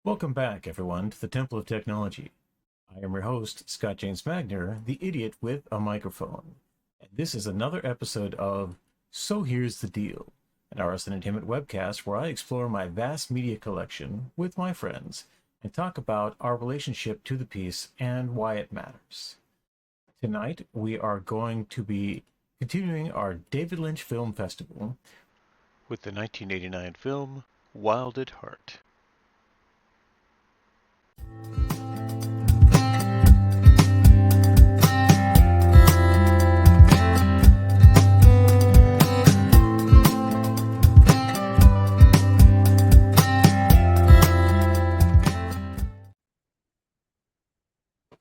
Welcome back, everyone, to the Temple of Technology. I am your host, Scott James Magner, the idiot with a microphone. And this is another episode of So Here's the Deal, an RS Entertainment webcast where I explore my vast media collection with my friends and talk about our relationship to the piece and why it matters. Tonight, we are going to be continuing our David Lynch Film Festival with the 1989 film Wild at Heart.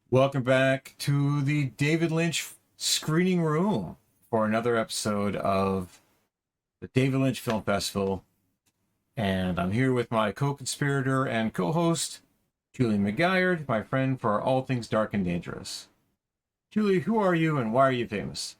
Welcome back to the David Lynch screening room for another episode of the David Lynch Film Festival. And I'm here with my co-conspirator and co-host, Julie McGalliard, my friend for all things dark and dangerous. Julie, who are you and why are you famous?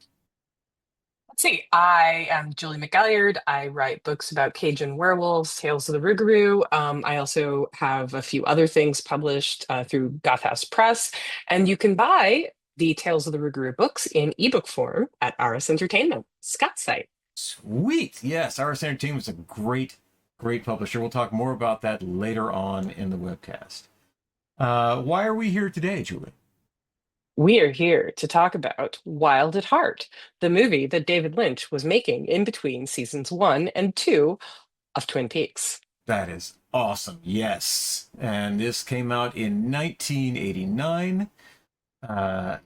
Let's see. I am Julie McGalliard. I write books about Cajun werewolves, Tales of the Rougarou. I also have a few other things published through Goth House Press. And you can buy the Tales of the Rougarou books in ebook form at RS Entertainment, Scott's site. Sweet. Yes, RS Entertainment is a great publisher. We'll talk more about that later on in the webcast. Why are we here today, Julie? We are here to talk about Wild at Heart, the movie that David Lynch was making in between seasons 1 and 2 of Twin Peaks. That is awesome. Yes. And this came out in 1989. In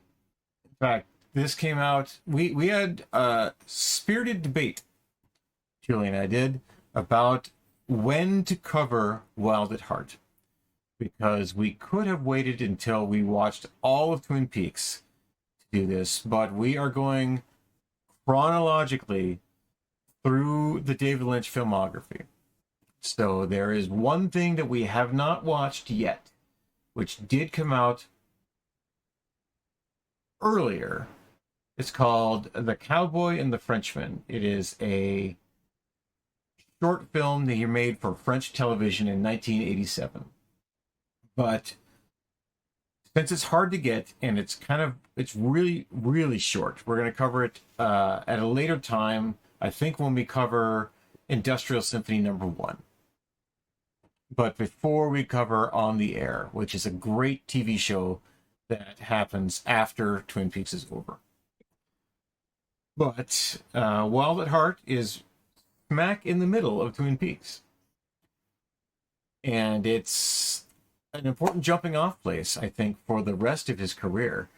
fact, this came out, we had a spirited debate, Julie and I did, about when to cover Wild at Heart. Because we could have waited until we watched all of Twin Peaks to do this, but we are going chronologically through the David Lynch filmography. So there is one thing that we have not watched yet, which did come out earlier. It's called The Cowboy and the Frenchman. It is a short film that he made for French television in 1987. But since it's hard to get and it's really, really short, we're going to cover it at a later time, I think when we cover Industrial Symphony No. 1. But before we cover On the Air, which is a great TV show that happens after Twin Peaks is over. But Wild at Heart is smack in the middle of Twin Peaks. And it's an important jumping off place, I think, for the rest of his career.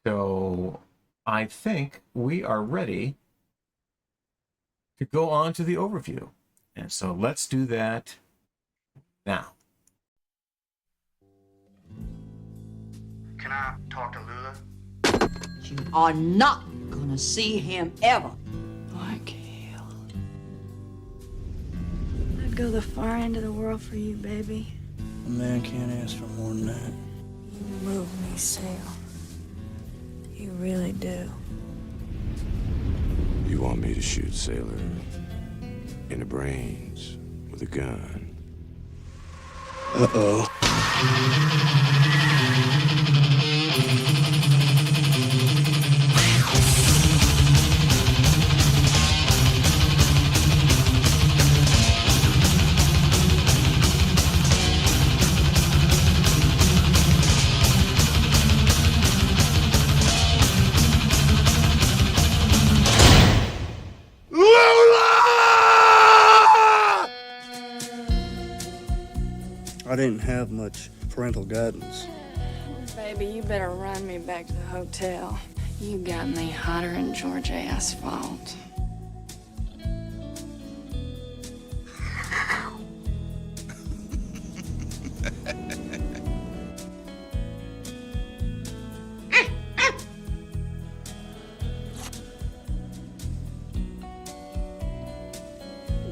So I think we are ready to go on to the overview. And so let's do that now. Can I talk to Lula? You are not gonna see him ever. Michael. I'd go the far end of the world for you, baby. A man can't ask for more than that. You move me, Sale. You really do. You want me to shoot Sailor in the brains with a gun? Uh-oh. I didn't have much parental guidance. Baby, you better run me back to the hotel. You got me hotter than Georgia asphalt.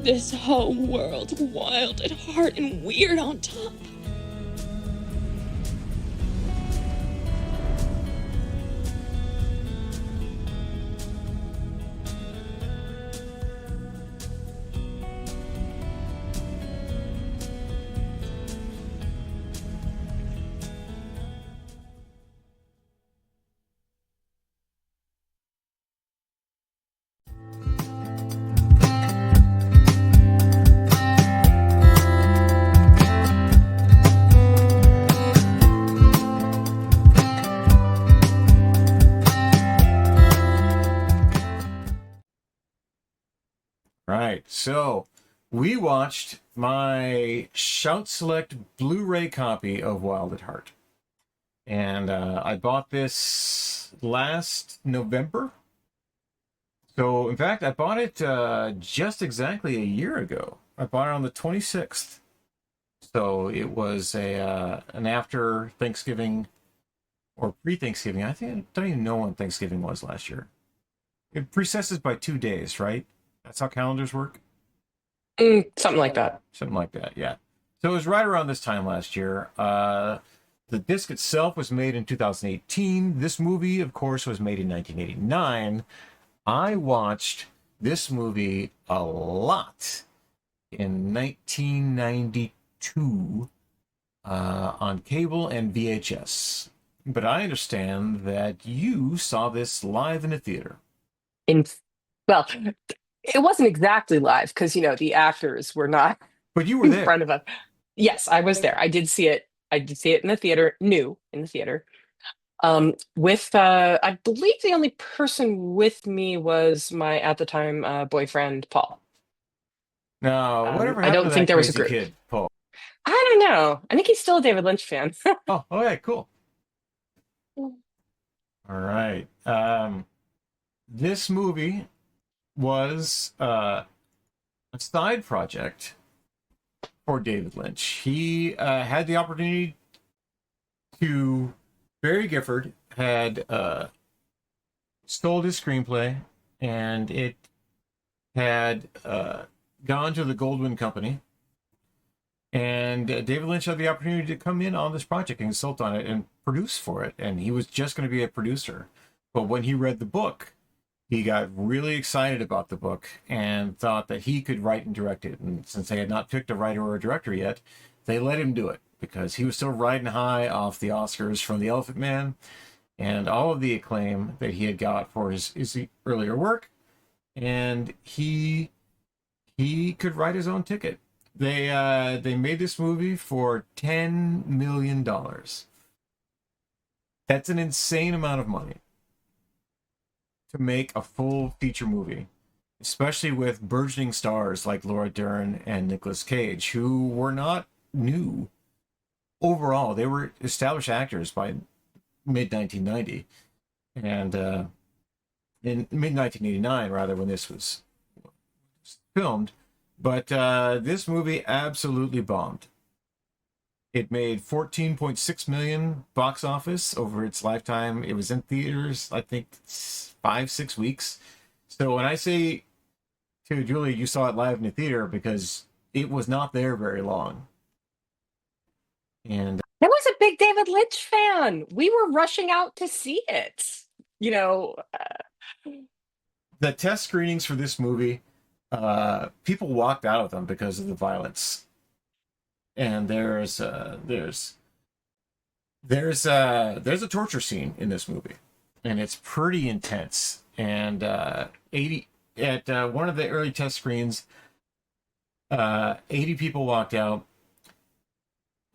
This whole world's wild at heart and weird on top. So we watched my Shout Select Blu-ray copy of Wild at Heart. And I bought this last November. So, in fact, I bought it just exactly a year ago. I bought it on the 26th. So it was an after Thanksgiving or pre-Thanksgiving. I don't even know when Thanksgiving was last year. It precesses by 2 days, right? That's how calendars work? Something like that. Something like that, yeah. So it was right around this time last year. The disc itself was made in 2018. This movie, of course, was made in 1989. I watched this movie a lot in 1992 on cable and VHS. But I understand that you saw this live in a theater. Well, it wasn't exactly live because, the actors were not But you were in there. front of us. Yes, I was there. I did see it. I did see it in the theater, in the theater. With, I believe the only person with me was my, at the time, boyfriend, Paul. Now, whatever I happened don't to think that there was a crazy group. kid, Paul? I don't know. I think he's still a David Lynch fan. Oh, okay, cool. All right. This movie was a side project for David Lynch. He had the opportunity to... Barry Gifford had stole his screenplay, and it had gone to the Goldwyn Company. And David Lynch had the opportunity to come in on this project and consult on it and produce for it. And he was just going to be a producer. But when he read the book, he got really excited about the book and thought that he could write and direct it. And since they had not picked a writer or a director yet, they let him do it because he was still riding high off the Oscars from The Elephant Man and all of the acclaim that he had got for his earlier work. And he could write his own ticket. They made this movie for $10 million. That's an insane amount of money to make a full feature movie, especially with burgeoning stars like Laura Dern and Nicolas Cage, who were not new overall. They were established actors by mid-1990 and in mid-1989 rather, when this was filmed. But this movie absolutely bombed. It made $14.6 million box office over its lifetime. It was in theaters, I think, 5-6 weeks. So when I say to Julie, you saw it live in the theater, because it was not there very long. And I was a big David Lynch fan. We were rushing out to see it. The test screenings for this movie, people walked out of them because of the violence. And there's a torture scene in this movie, and it's pretty intense. And one of the early test screens, 80 people walked out.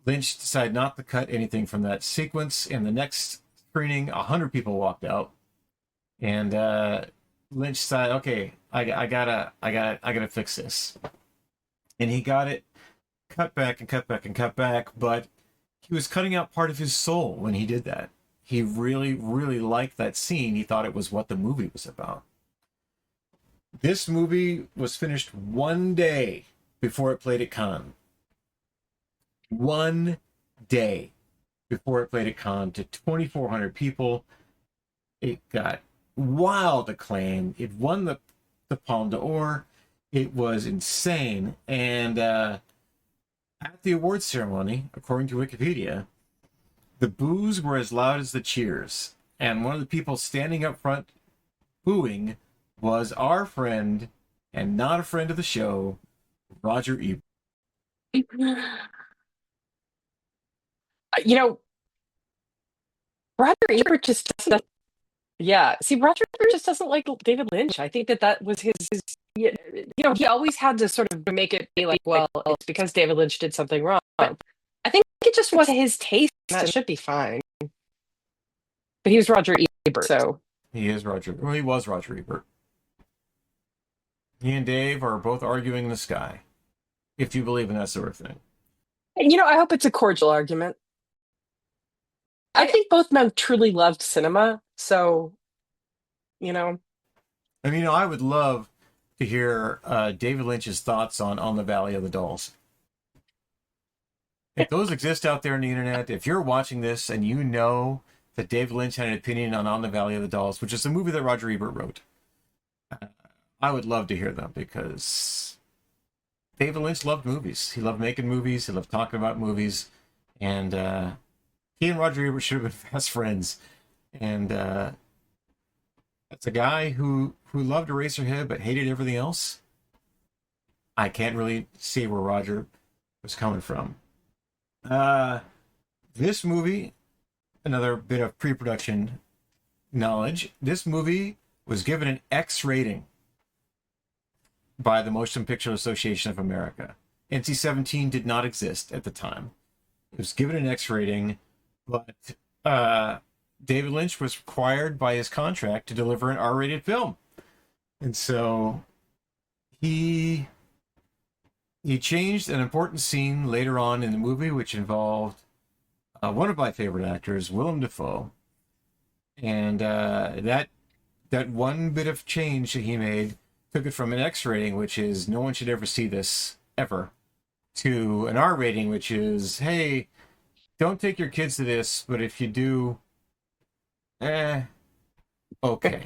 Lynch decided not to cut anything from that sequence. In the next screening, 100 people walked out, and Lynch decided, okay, I gotta fix this, and he got it cut back and cut back and cut back. But he was cutting out part of his soul when he did that. He really, really liked that scene. He thought it was what the movie was about. This movie was finished one day before it played at Cannes. 1 day before it played at Cannes to 2,400 people. It got wild acclaim. It won the Palme d'Or. It was insane. And at the awards ceremony, according to Wikipedia, the boos were as loud as the cheers. And one of the people standing up front booing was our friend, and not a friend of the show, Roger Ebert. Roger Ebert just doesn't. Yeah, see, Roger Ebert just doesn't like David Lynch. I think that was his. He always had to sort of make it be like, well, it's because David Lynch did something wrong. I think it just wasn't his taste, and that should be fine. But he was Roger Ebert, so He is Roger. Well, he was Roger Ebert. He and Dave are both arguing in the sky, if you believe in that sort of thing. You know, I hope it's a cordial argument. I think both men truly loved cinema, so, you know. I mean, I would love to hear David Lynch's thoughts on the Valley of the Dolls. If those exist out there on the internet, if you're watching this and you know that David Lynch had an opinion on the Valley of the Dolls, which is a movie that Roger Ebert wrote, I would love to hear them, because David Lynch loved movies. He loved making movies. He loved talking about movies. And he and Roger Ebert should have been best friends. And that's a guy who loved Eraserhead but hated everything else. I can't really see where Roger was coming from. This movie, another bit of pre-production knowledge, this movie was given an X rating by the Motion Picture Association of America. NC-17 did not exist at the time. It was given an X rating, but David Lynch was required by his contract to deliver an R-rated film. And so he changed an important scene later on in the movie, which involved one of my favorite actors, Willem Dafoe. And that one bit of change that he made took it from an X rating, which is no one should ever see this ever, to an R rating, which is, hey, don't take your kids to this, but if you do, okay.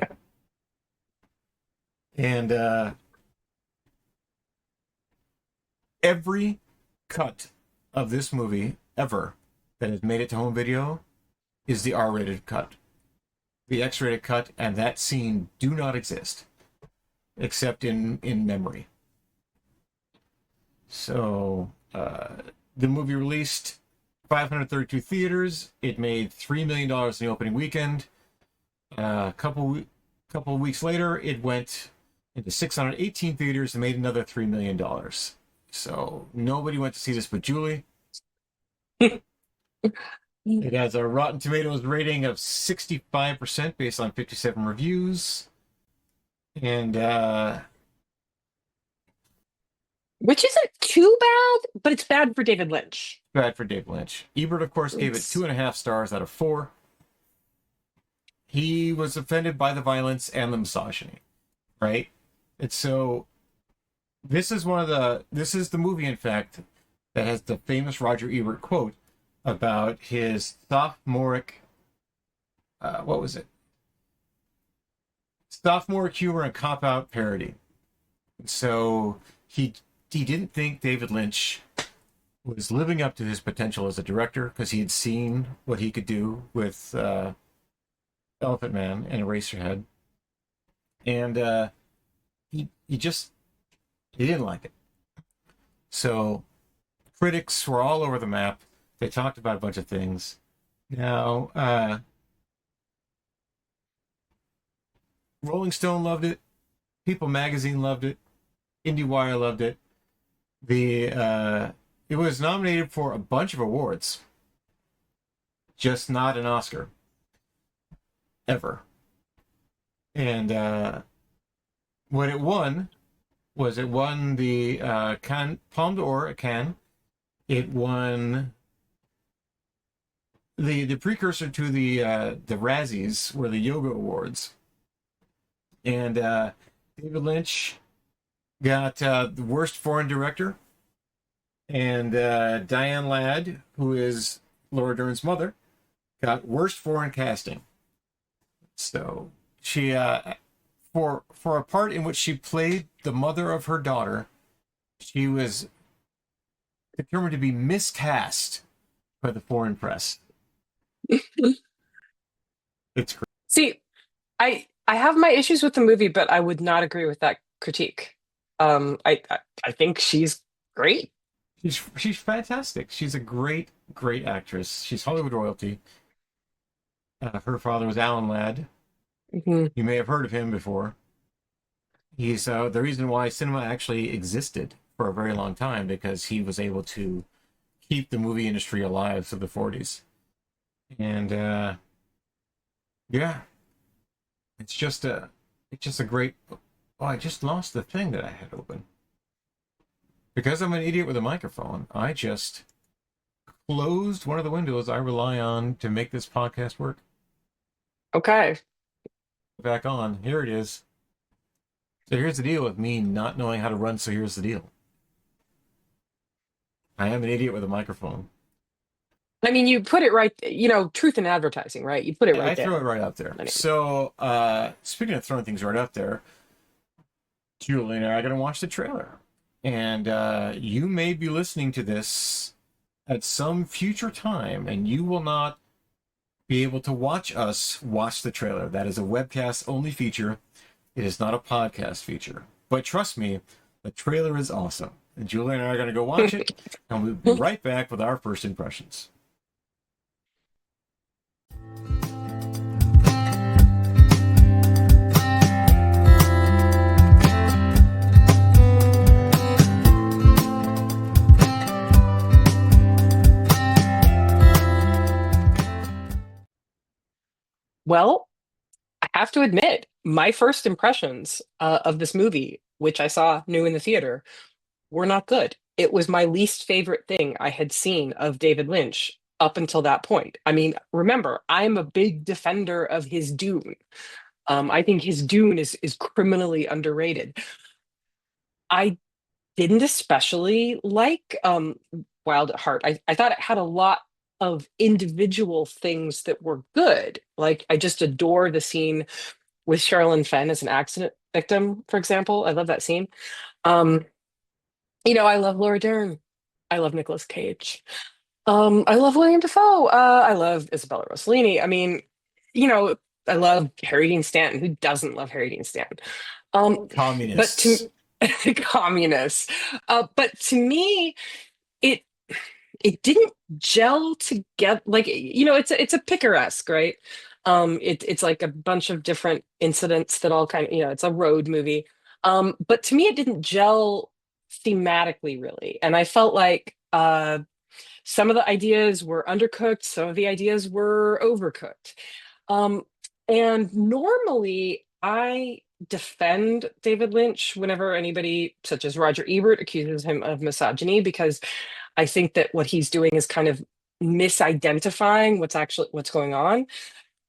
And every cut of this movie ever that has made it to home video is the R-rated cut. The X-rated cut and that scene do not exist, except in memory. So the movie released 532 theaters. It made $3 million in the opening weekend. A couple of weeks later, it went into 618 theaters and made another $3 million. So nobody went to see this but Julie. It has a Rotten Tomatoes rating of 65% based on 57 reviews. And which isn't too bad, but it's bad for David Lynch. Bad for David Lynch. Ebert, of course, gave it 2.5 stars out of 4. He was offended by the violence and the misogyny, right? And so this is the movie, in fact, that has the famous Roger Ebert quote about his sophomoric, what was it? Sophomoric humor and cop-out parody. So he didn't think David Lynch was living up to his potential as a director, because he had seen what he could do with Elephant Man and Eraserhead. And he didn't like it. So critics were all over the map. They talked about a bunch of things. Now, Rolling Stone loved it. People Magazine loved it. IndieWire loved it. It was nominated for a bunch of awards, just not an Oscar. Ever. And what it won was the Palme d'Or at Cannes. It won the precursor to the Razzies were the Yoga Awards. And David Lynch got the worst foreign director. And Diane Ladd, who is Laura Dern's mother, got worst foreign casting. So she, for a part in which she played the mother of her daughter, she was determined to be miscast by the foreign press. It's crazy. See, I have my issues with the movie, but I would not agree with that critique. I think she's great. She's fantastic. She's a great actress. She's Hollywood royalty. Her father was Alan Ladd. Mm-hmm. You may have heard of him before. He's the reason why cinema actually existed for a very long time, because he was able to keep the movie industry alive through the 40s. And yeah, it's just a great Oh, I just lost the thing that I had open. Because I'm an idiot with a microphone, I just closed one of the windows I rely on to make this podcast work. Okay. Back on. Here it is. So here's the deal with me not knowing how to run, so here's the deal. I am an idiot with a microphone. I mean, you put it right, truth in advertising, right? You put it right I there. throw it right out there. Anyway. So, speaking of throwing things right out there, Julie and I are going to watch the trailer. And you may be listening to this at some future time, and you will not be able to watch us watch the trailer. That is a webcast-only feature. It is not a podcast feature. But trust me, the trailer is awesome. And Julie and I are going to go watch it, and we'll be right back with our first impressions. Well, I have to admit, my first impressions of this movie, which I saw new in the theater, were not good. It was my least favorite thing I had seen of David Lynch up until that point. I mean, remember, I'm a big defender of his Dune. I think his Dune is criminally underrated. I didn't especially like Wild at Heart. I thought it had a lot of individual things that were good. Like, I just adore the scene with Sherilyn Fenn as an accident victim, for example. I love that scene. I love Laura Dern. I love Nicolas Cage. I love William Dafoe. I love Isabella Rossellini. I mean, I love Harry Dean Stanton. Who doesn't love Harry Dean Stanton? Communists. Communists. But to me, it didn't gel together. Like, it's a picaresque, right? It's like a bunch of different incidents that all kind of, it's a road movie. But to me, it didn't gel thematically, really. And I felt like some of the ideas were undercooked, some of the ideas were overcooked. And normally I defend David Lynch whenever anybody such as Roger Ebert accuses him of misogyny, because I think that what he's doing is kind of misidentifying what's going on.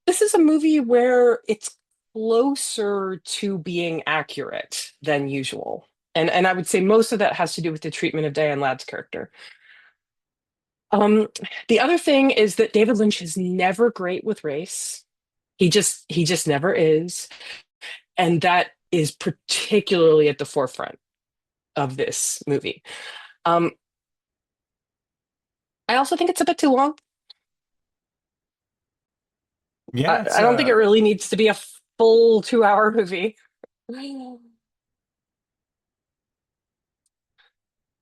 This is a movie where it's closer to being accurate than usual. And I would say most of that has to do with the treatment of Diane Ladd's character. The other thing is that David Lynch is never great with race. He just never is. And that is particularly at the forefront of this movie. I also think it's a bit too long. Yeah, I don't think it really needs to be a full 2-hour movie.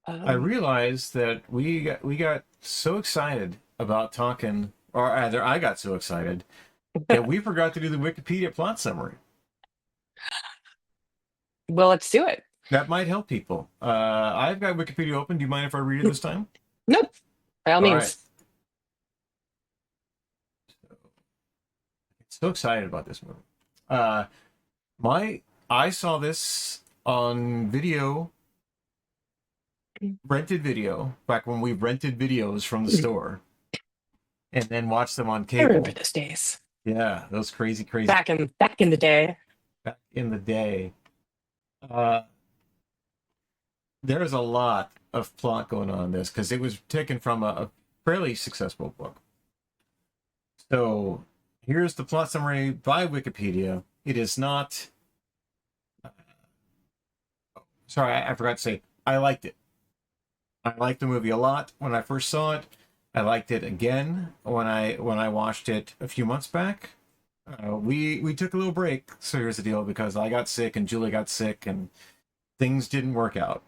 I realized that we got so excited about talking, or rather, I got so excited that we forgot to do the Wikipedia plot summary. Well, let's do it. That might help people. I've got Wikipedia open. Do you mind if I read it this time? Nope. By all means. Right. So excited about this movie. I saw this on video, rented video, back when we rented videos from the store, and then watched them on I cable. remember those days. Yeah, those crazy. Back in the day. Back in the day. There's a lot of plot going on in this because it was taken from a fairly successful book. So here's the plot summary by Wikipedia. It is not... Sorry, I forgot to say, I liked it. I liked the movie a lot when I first saw it. I liked it again when I watched it a few months back. We took a little break, so here's the deal, because I got sick and Julie got sick and things didn't work out.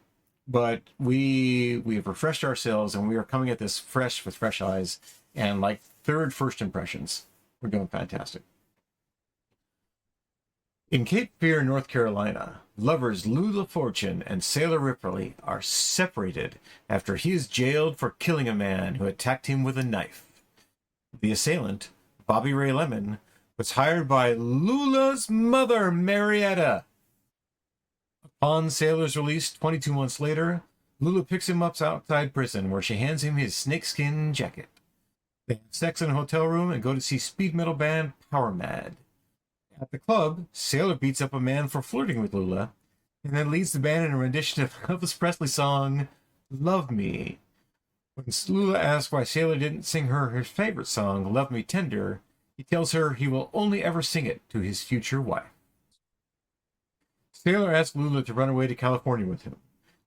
But we have refreshed ourselves and we are coming at this fresh with fresh eyes and like first impressions. We're doing fantastic. In Cape Fear, North Carolina, lovers Lou LaFortune and Sailor Ripley are separated after he is jailed for killing a man who attacked him with a knife. The assailant, Bobby Ray Lemon, was hired by Lula's mother, Marietta. Upon Sailor's release 22 months later, Lula picks him up outside prison, where she hands him his snakeskin jacket. They have sex in a hotel room and go to see speed metal band Power Mad. At the club, Sailor beats up a man for flirting with Lula, and then leads the band in a rendition of Elvis Presley's song, Love Me. When Lula asks why Sailor didn't sing her his favorite song, Love Me Tender, he tells her he will only ever sing it to his future wife. Sailor asks Lula to run away to California with him,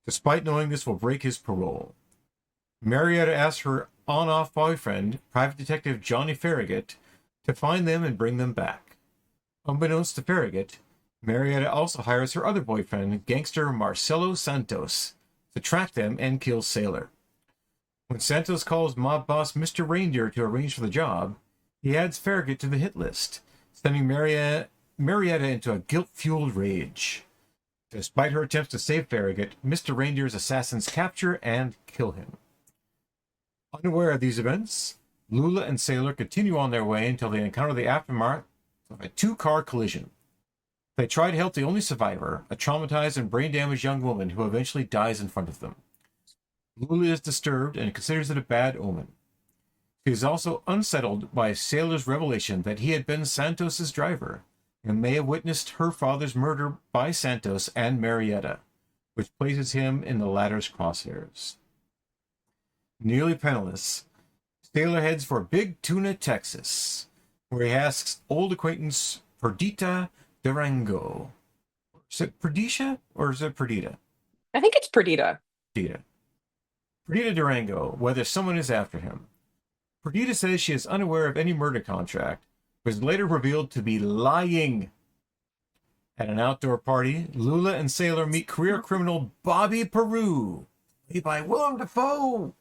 despite knowing this will break his parole. Marietta asks her on-off boyfriend, private detective Johnny Farragut, to find them and bring them back. Unbeknownst to Farragut, Marietta also hires her other boyfriend, gangster Marcelo Santos, to track them and kill Sailor. When Santos calls mob boss Mr. Reindeer to arrange for the job, he adds Farragut to the hit list, sending Marietta into a guilt-fueled rage. Despite her attempts to save Farragut, Mr. Reindeer's assassins capture and kill him. Unaware of these events, Lula and Sailor continue on their way until they encounter the aftermath of a two-car collision. They try to help the only survivor, a traumatized and brain-damaged young woman who eventually dies in front of them. Lula is disturbed and considers it a bad omen. She is also unsettled by Sailor's revelation that he had been Santos's driver, and may have witnessed her father's murder by Santos and Marietta, which places him in the latter's crosshairs. Nearly penniless, Sailor heads for Big Tuna, Texas, where he asks old acquaintance Perdita Durango. Is it Perdita or is it Perdita? I think it's Perdita. Perdita Durango, whether someone is after him. Perdita says she is unaware of any murder contract, but is later revealed to be lying. At an outdoor party, Lula and Sailor meet career criminal Bobby Peru, played by Willem Dafoe.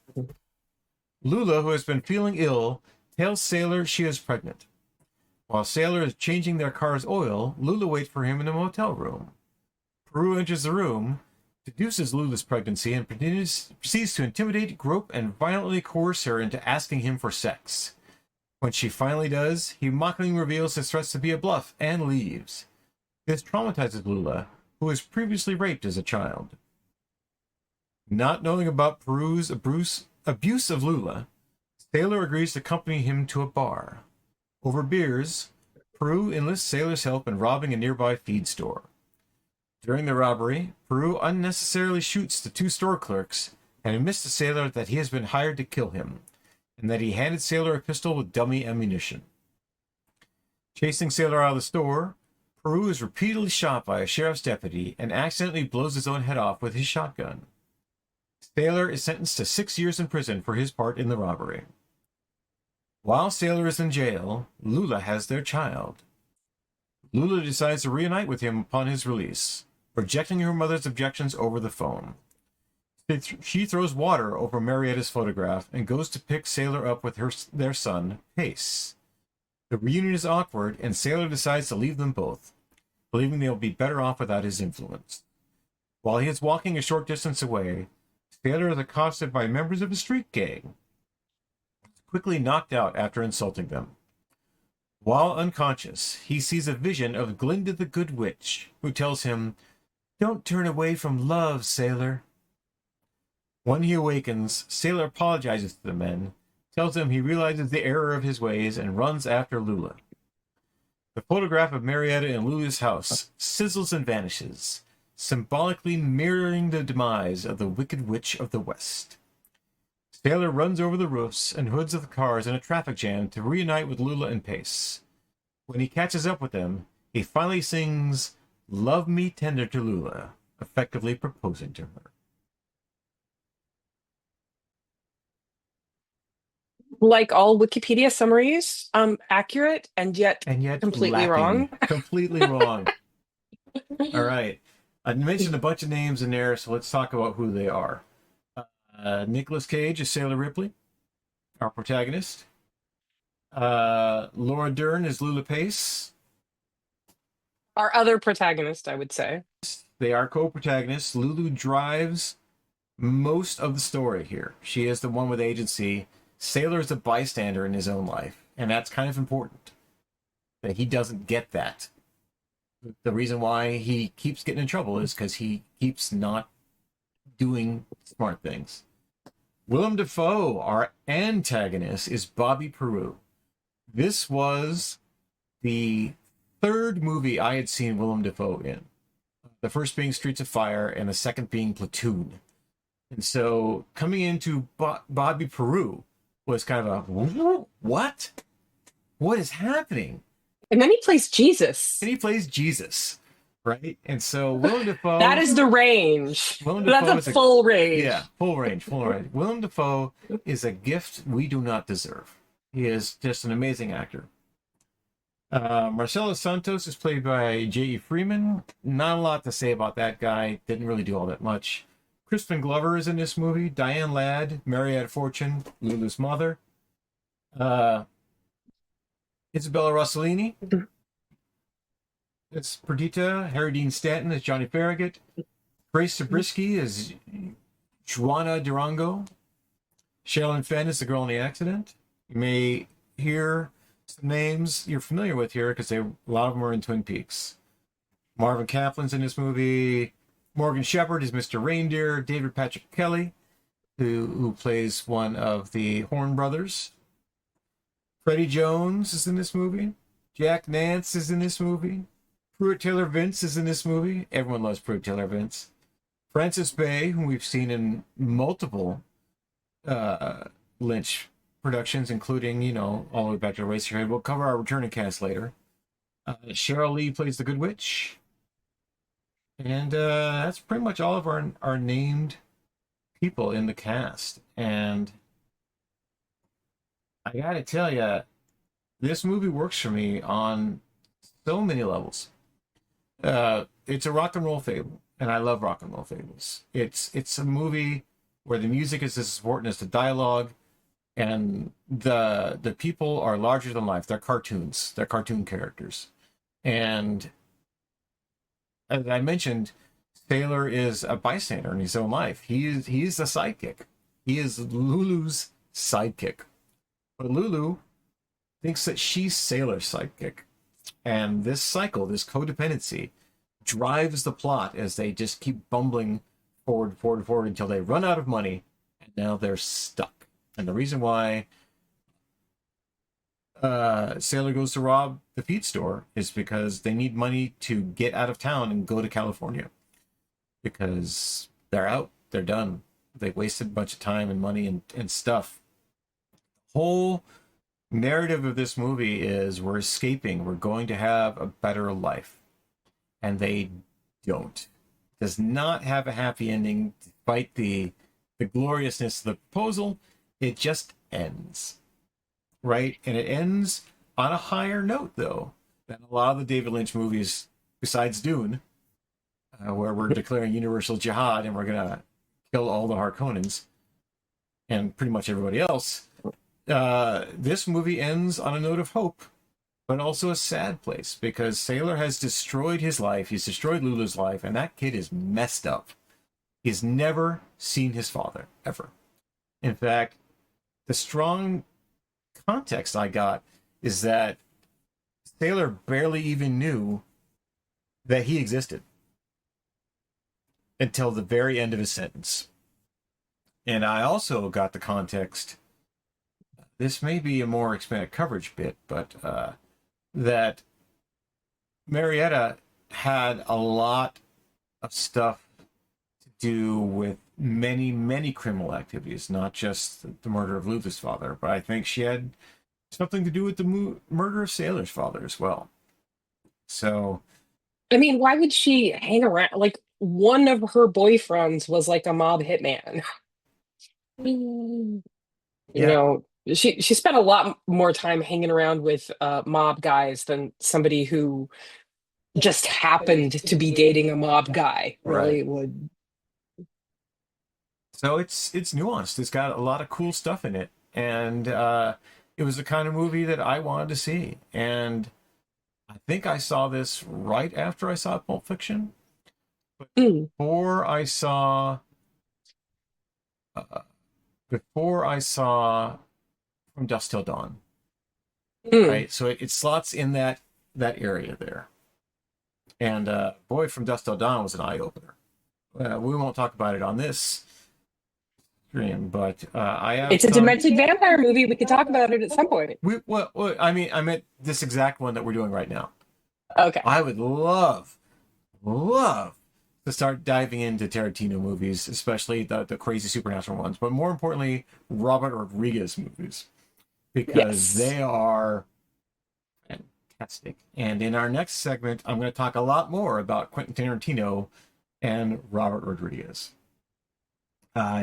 Lula, who has been feeling ill, tells Sailor she is pregnant. While Sailor is changing their car's oil, Lula waits for him in a motel room. Peru enters the room, deduces Lula's pregnancy, and proceeds to intimidate, grope, and violently coerce her into asking him for sex. When she finally does, he mockingly reveals his threats to be a bluff and leaves. This traumatizes Lula, who was previously raped as a child. Not knowing about Peru's abuse of Lula, Sailor agrees to accompany him to a bar. Over beers, Peru enlists Sailor's help in robbing a nearby feed store. During the robbery, Peru unnecessarily shoots the two store clerks and admits to Sailor that he has been hired to kill him, and that he handed Sailor a pistol with dummy ammunition. Chasing Sailor out of the store, Peru is repeatedly shot by a sheriff's deputy and accidentally blows his own head off with his shotgun. Sailor is sentenced to 6 years in prison for his part in the robbery. While Sailor is in jail, Lula has their child. Lula decides to reunite with him upon his release, rejecting her mother's objections over the phone. She throws water over Marietta's photograph and goes to pick Sailor up with their son, Pace. The reunion is awkward, and Sailor decides to leave them both, believing they'll be better off without his influence. While he is walking a short distance away, Sailor is accosted by members of a street gang, quickly knocked out after insulting them. While unconscious, he sees a vision of Glinda the Good Witch, who tells him, "Don't turn away from love, Sailor." When he awakens, Sailor apologizes to the men, tells them he realizes the error of his ways, and runs after Lula. The photograph of Marietta in Lula's house sizzles and vanishes, symbolically mirroring the demise of the Wicked Witch of the West. Sailor runs over the roofs and hoods of the cars in a traffic jam to reunite with Lula and Pace. When he catches up with them, he finally sings "Love Me Tender" to Lula, effectively proposing to her. Like all Wikipedia summaries, accurate and yet completely lacking. wrong. Completely wrong. All right. I mentioned a bunch of names in there, so let's talk about who they are. Nicolas Cage is Sailor Ripley, our protagonist. Laura Dern is Lula Pace. Our other protagonist, I would say. They are co-protagonists. Lulu drives most of the story here. She is the one with agency. Sailor is a bystander in his own life, and that's kind of important, that he doesn't get that. The reason why he keeps getting in trouble is because he keeps not doing smart things. Willem Dafoe, our antagonist, is Bobby Peru. This was the third movie I had seen Willem Dafoe in. The first being Streets of Fire, and the second being Platoon. And so coming into Bobby Peru was kind of a, what? What is happening? And then he plays Jesus. And he plays Jesus, right? And so Willem Dafoe... That is the range. Willem That's Dafoe a full range. Yeah, full range, full range. Willem Dafoe is a gift we do not deserve. He is just an amazing actor. Marcelo Santos is played by J.E. Freeman. Not a lot to say about that guy. Didn't really do all that much. Crispin Glover is in this movie. Diane Ladd, Marietta Fortune, Lulu's mother. Isabella Rossellini. It's Perdita. Harry Dean Stanton is Johnny Farragut. Grace Zabriskie is Juana Durango. Sherilyn Fenn is the girl in the accident. You may hear some names you're familiar with here because a lot of them are in Twin Peaks. Marvin Kaplan's in this movie. Morgan Shepherd is Mr. Reindeer. David Patrick Kelly, who plays one of the Horn brothers. Freddie Jones is in this movie. Jack Nance is in this movie. Pruitt Taylor Vince is in this movie. Everyone loves Pruitt Taylor Vince. Francis Bay, whom we've seen in multiple Lynch productions, including, you know, all the way back to Eraserhead. We'll cover our returning cast later. Cheryl Lee plays the Good Witch. And that's pretty much all of our named people in the cast. And I gotta tell you, this movie works for me on so many levels. It's a rock and roll fable, and I love rock and roll fables. It's a movie where the music is as important as the dialogue, and the people are larger than life. They're cartoons. They're cartoon characters. And as I mentioned, Sailor is a bystander in his own life. He's a sidekick. He is Lulu's sidekick. But Lulu thinks that she's Sailor's sidekick. And this cycle, this codependency, drives the plot as they just keep bumbling forward until they run out of money, and now they're stuck. And the reason why Sailor goes to rob the feed store is because they need money to get out of town and go to California. Because they're out, they're done. They wasted a bunch of time and money and stuff. The whole narrative of this movie is we're escaping, we're going to have a better life. And they don't. Does not have a happy ending, despite the gloriousness of the proposal. It just ends. Right? And it ends on a higher note, though, than a lot of the David Lynch movies, besides Dune, where we're declaring universal jihad and we're going to kill all the Harkonnens and pretty much everybody else. This movie ends on a note of hope, but also a sad place, because Sailor has destroyed his life. He's destroyed Lulu's life, and that kid is messed up. He's never seen his father, ever. In fact, the strong context I got is that Sailor barely even knew that he existed until the very end of his sentence. And I also got the context, this may be a more expanded coverage bit, but that Marietta had a lot of stuff to do with many criminal activities, not just the murder of Luther's father, but I think she had something to do with the murder of Sailor's father as well. So, I mean, why would she hang around? Like, one of her boyfriends was like a mob hitman. You know, she spent a lot more time hanging around with mob guys than somebody who just happened to be dating a mob guy really would. So it's nuanced. It's got a lot of cool stuff in it, and it was the kind of movie that I wanted to see. And I think I saw this right after I saw Pulp Fiction, but before I saw From Dusk Till Dawn. Right, so it slots in that area there. And boy, From Dusk Till Dawn was an eye opener. We won't talk about it on this stream, but I have. It's a demented vampire movie. We could talk about it at some point. Well, I mean, I meant this exact one that we're doing right now. Okay. I would love to start diving into Tarantino movies, especially the crazy supernatural ones, but more importantly, Robert Rodriguez movies, because they are fantastic. And in our next segment, I'm going to talk a lot more about Quentin Tarantino and Robert Rodriguez.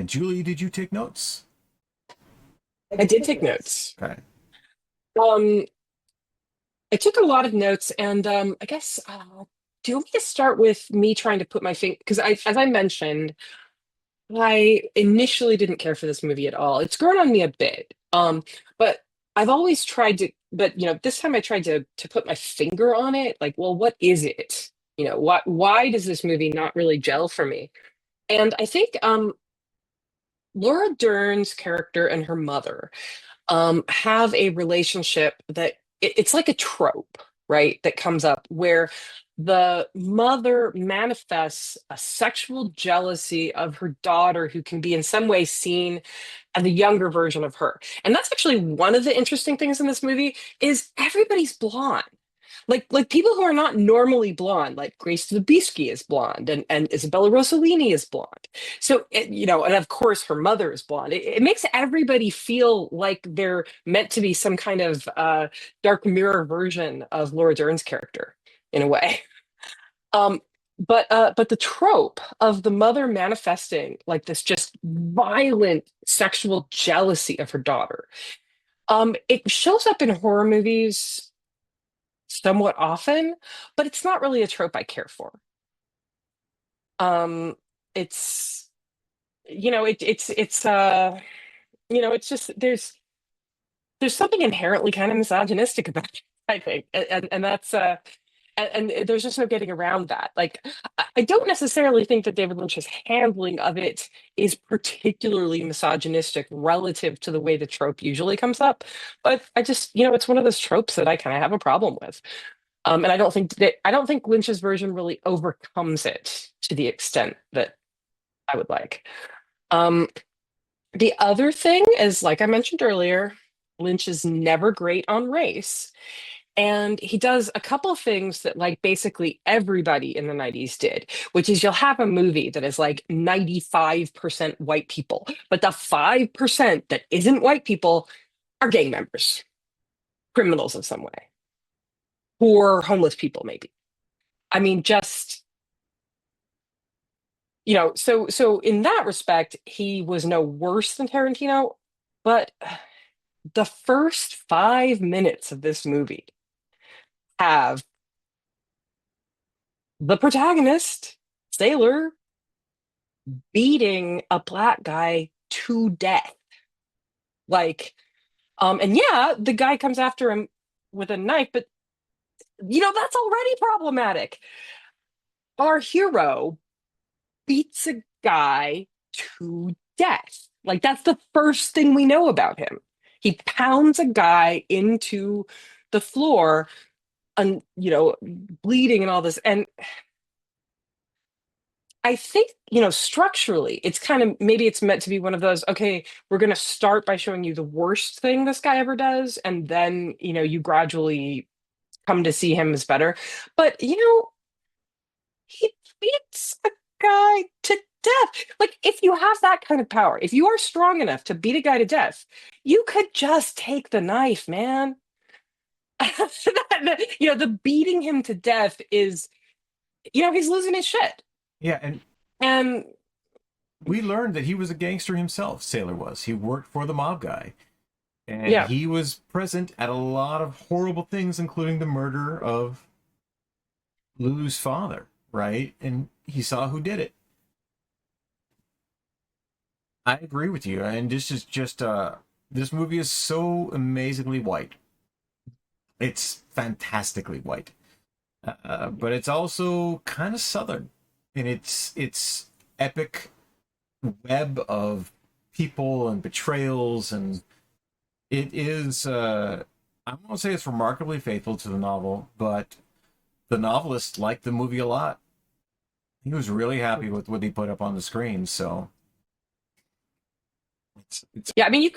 Julie, did you take notes? I did take notes. Okay. I took a lot of notes, and I guess do you want me to start with me trying to put my finger, because as I mentioned, I initially didn't care for this movie at all. It's grown on me a bit, but I've always tried to. But this time I tried to put my finger on it. Like, well, what is it? Why does this movie not really gel for me? And I think Laura Dern's character and her mother have a relationship that it's like a trope, right? That comes up where the mother manifests a sexual jealousy of her daughter, who can be in some way seen as a younger version of her. And that's actually one of the interesting things in this movie is everybody's blonde. Like people who are not normally blonde, like Grace Zabiskie is blonde, and Isabella Rossellini is blonde. So, and of course her mother is blonde. It makes everybody feel like they're meant to be some kind of dark mirror version of Laura Dern's character, in a way. But the trope of the mother manifesting like this just violent sexual jealousy of her daughter, it shows up in horror movies somewhat often, but it's not really a trope I care for. It's it's just there's something inherently kind of misogynistic about it, I think, and that's and there's just no getting around that. Like, I don't necessarily think that David Lynch's handling of it is particularly misogynistic relative to the way the trope usually comes up, but I just, it's one of those tropes that I kind of have a problem with. And I don't think Lynch's version really overcomes it to the extent that I would like. The other thing is, like I mentioned earlier, Lynch is never great on race. And he does a couple of things that like basically everybody in the 90s did, which is you'll have a movie that is like 95% white people, but the 5% that isn't white people are gang members, criminals in some way, or homeless people maybe. I mean, just, so in that respect, he was no worse than Tarantino, but the first 5 minutes of this movie have the protagonist, Sailor, beating a black guy to death. Like, and yeah, the guy comes after him with a knife, but that's already problematic. Our hero beats a guy to death. Like, that's the first thing we know about him. He pounds a guy into the floor, and bleeding and all this. And I think structurally it's kind of, maybe it's meant to be one of those, okay, we're going to start by showing you the worst thing this guy ever does, and then you gradually come to see him as better. But he beats a guy to death. Like, if you have that kind of power, if you are strong enough to beat a guy to death, you could just take the knife, man. The beating him to death is, he's losing his shit. Yeah, and we learned that he was a gangster himself. Sailor was. He worked for the mob guy, and he was present at a lot of horrible things, including the murder of Lulu's father. Right, and he saw who did it. I agree with you, and this is just this movie is so amazingly white. It's fantastically white, but it's also kind of southern in its epic web of people and betrayals, and it is I won't say it's remarkably faithful to the novel, but the novelist liked the movie a lot. He was really happy with what he put up on the screen. So Yeah, I mean,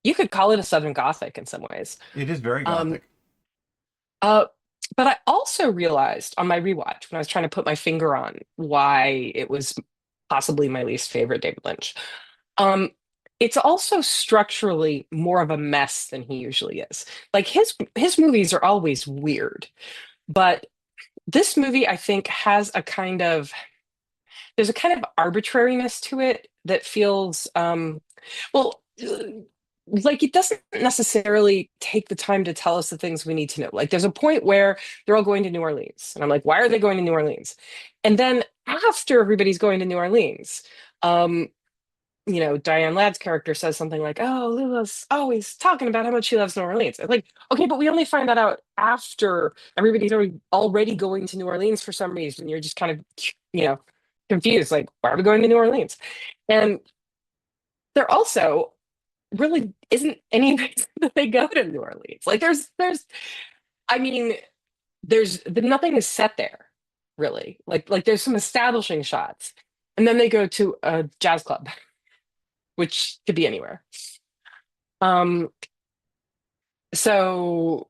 you could call it a Southern Gothic in some ways. it is very Um, gothic. uh, but I also realized on my rewatch when I was trying to put my finger on why it was possibly my least favorite David Lynch. Um, it's also structurally more of a mess than he usually is. Like his movies are always weird, but this movie I think has a kind of there's a kind of arbitrariness to it that feels well like it doesn't necessarily take the time to tell us the things we need to know. Like there's a point where they're all going to New Orleans and I'm like, why are they going to New Orleans? And then after everybody's going to New Orleans, um Diane Ladd's character says something like, oh, Lula's always talking about how much she loves New Orleans. I'm like, okay, but we only find that out after everybody's already going to New Orleans for some reason. You're just kind of, confused. Like, why are we going to New Orleans? And there also really isn't any reason that they go to New Orleans. Like, I mean, nothing is set there, really. Like there's some establishing shots, and then they go to a jazz club, which could be anywhere. So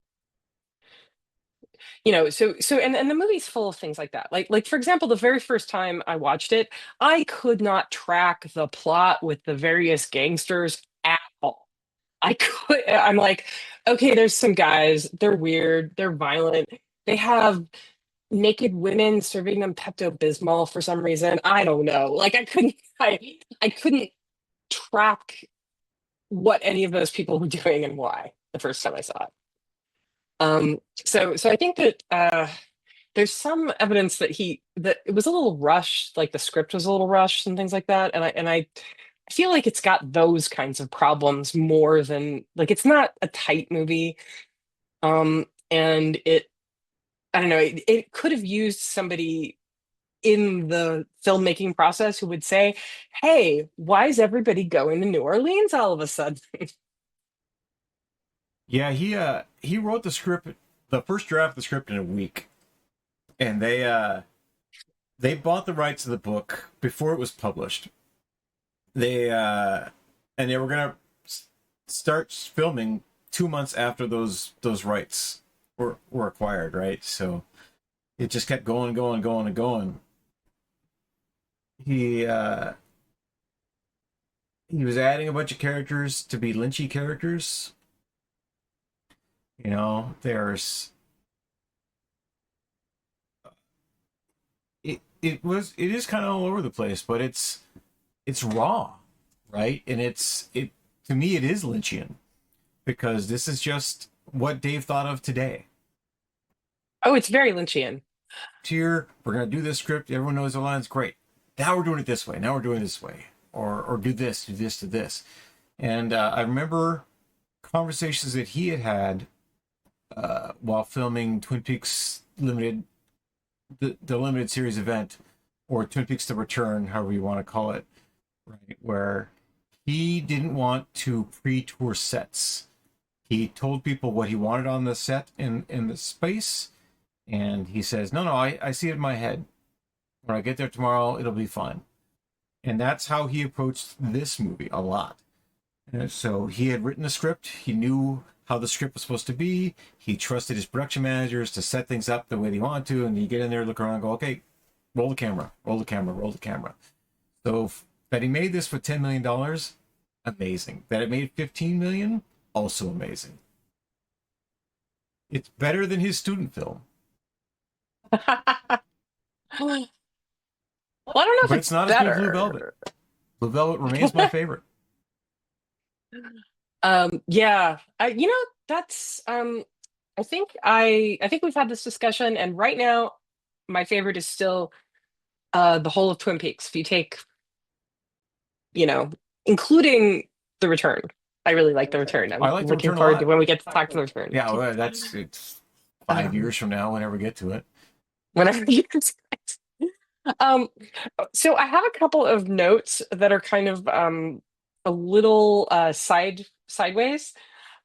and the movie's full of things like that. Like for example, the very first time I watched it, I could not track the plot with the various gangsters at all. I'm like, okay, there's some guys, they're weird, they're violent, they have naked women serving them Pepto-Bismol for some reason. I don't know. Like I couldn't track what any of those people were doing and why the first time I saw it. So I think that there's some evidence that it was a little rushed, like the script was a little rushed and things like that. And I feel like it's got those kinds of problems more than like it's not a tight movie. And I don't know, it could have used somebody in the filmmaking process who would say, hey, why is everybody going to New Orleans all of a sudden? Yeah, he wrote the script, the first draft of the script in a week, and they bought the rights to the book before it was published. And they were gonna start filming 2 months after those rights were acquired, right? So it just kept going, going, going, and going. He was adding a bunch of characters to be Lynchy characters. There's it is kind of all over the place, but it's raw, right? And to me it is Lynchian because this is just what Dave thought of today. Oh, it's very Lynchian. Here, we're gonna do this script, everyone knows the lines, great. Now we're doing it this way, now we're doing it this way. Or do this, do this. And I remember conversations that he had while filming Twin Peaks Limited, the limited series event, or Twin Peaks: The Return, however you want to call it, right? Where he didn't want to pre-tour sets. He told people what he wanted on the set in the space, and he says, no, I see it in my head. When I get there tomorrow, it'll be fine. And that's how he approached this movie a lot. And so he had written the script. He knew how the script was supposed to be. He trusted his production managers to set things up the way they want to. And you get in there, look around, and go, okay, roll the camera. So that he made this for $10 million, amazing. That it made $15 million, also amazing. It's better than his student film. Well, I don't know if But it's not better. as good as Blue Velvet. Blue Velvet remains my favorite. Yeah, that's I think we've had this discussion, and right now my favorite is still the whole of Twin Peaks. If you take, including The Return. I really like The Return. I'm I like The looking Return a forward lot. to when we get to talk to The Return. Yeah, well, it's 5 years from now, whenever we get to it. Whenever you so I have a couple of notes that are kind of a little sideways.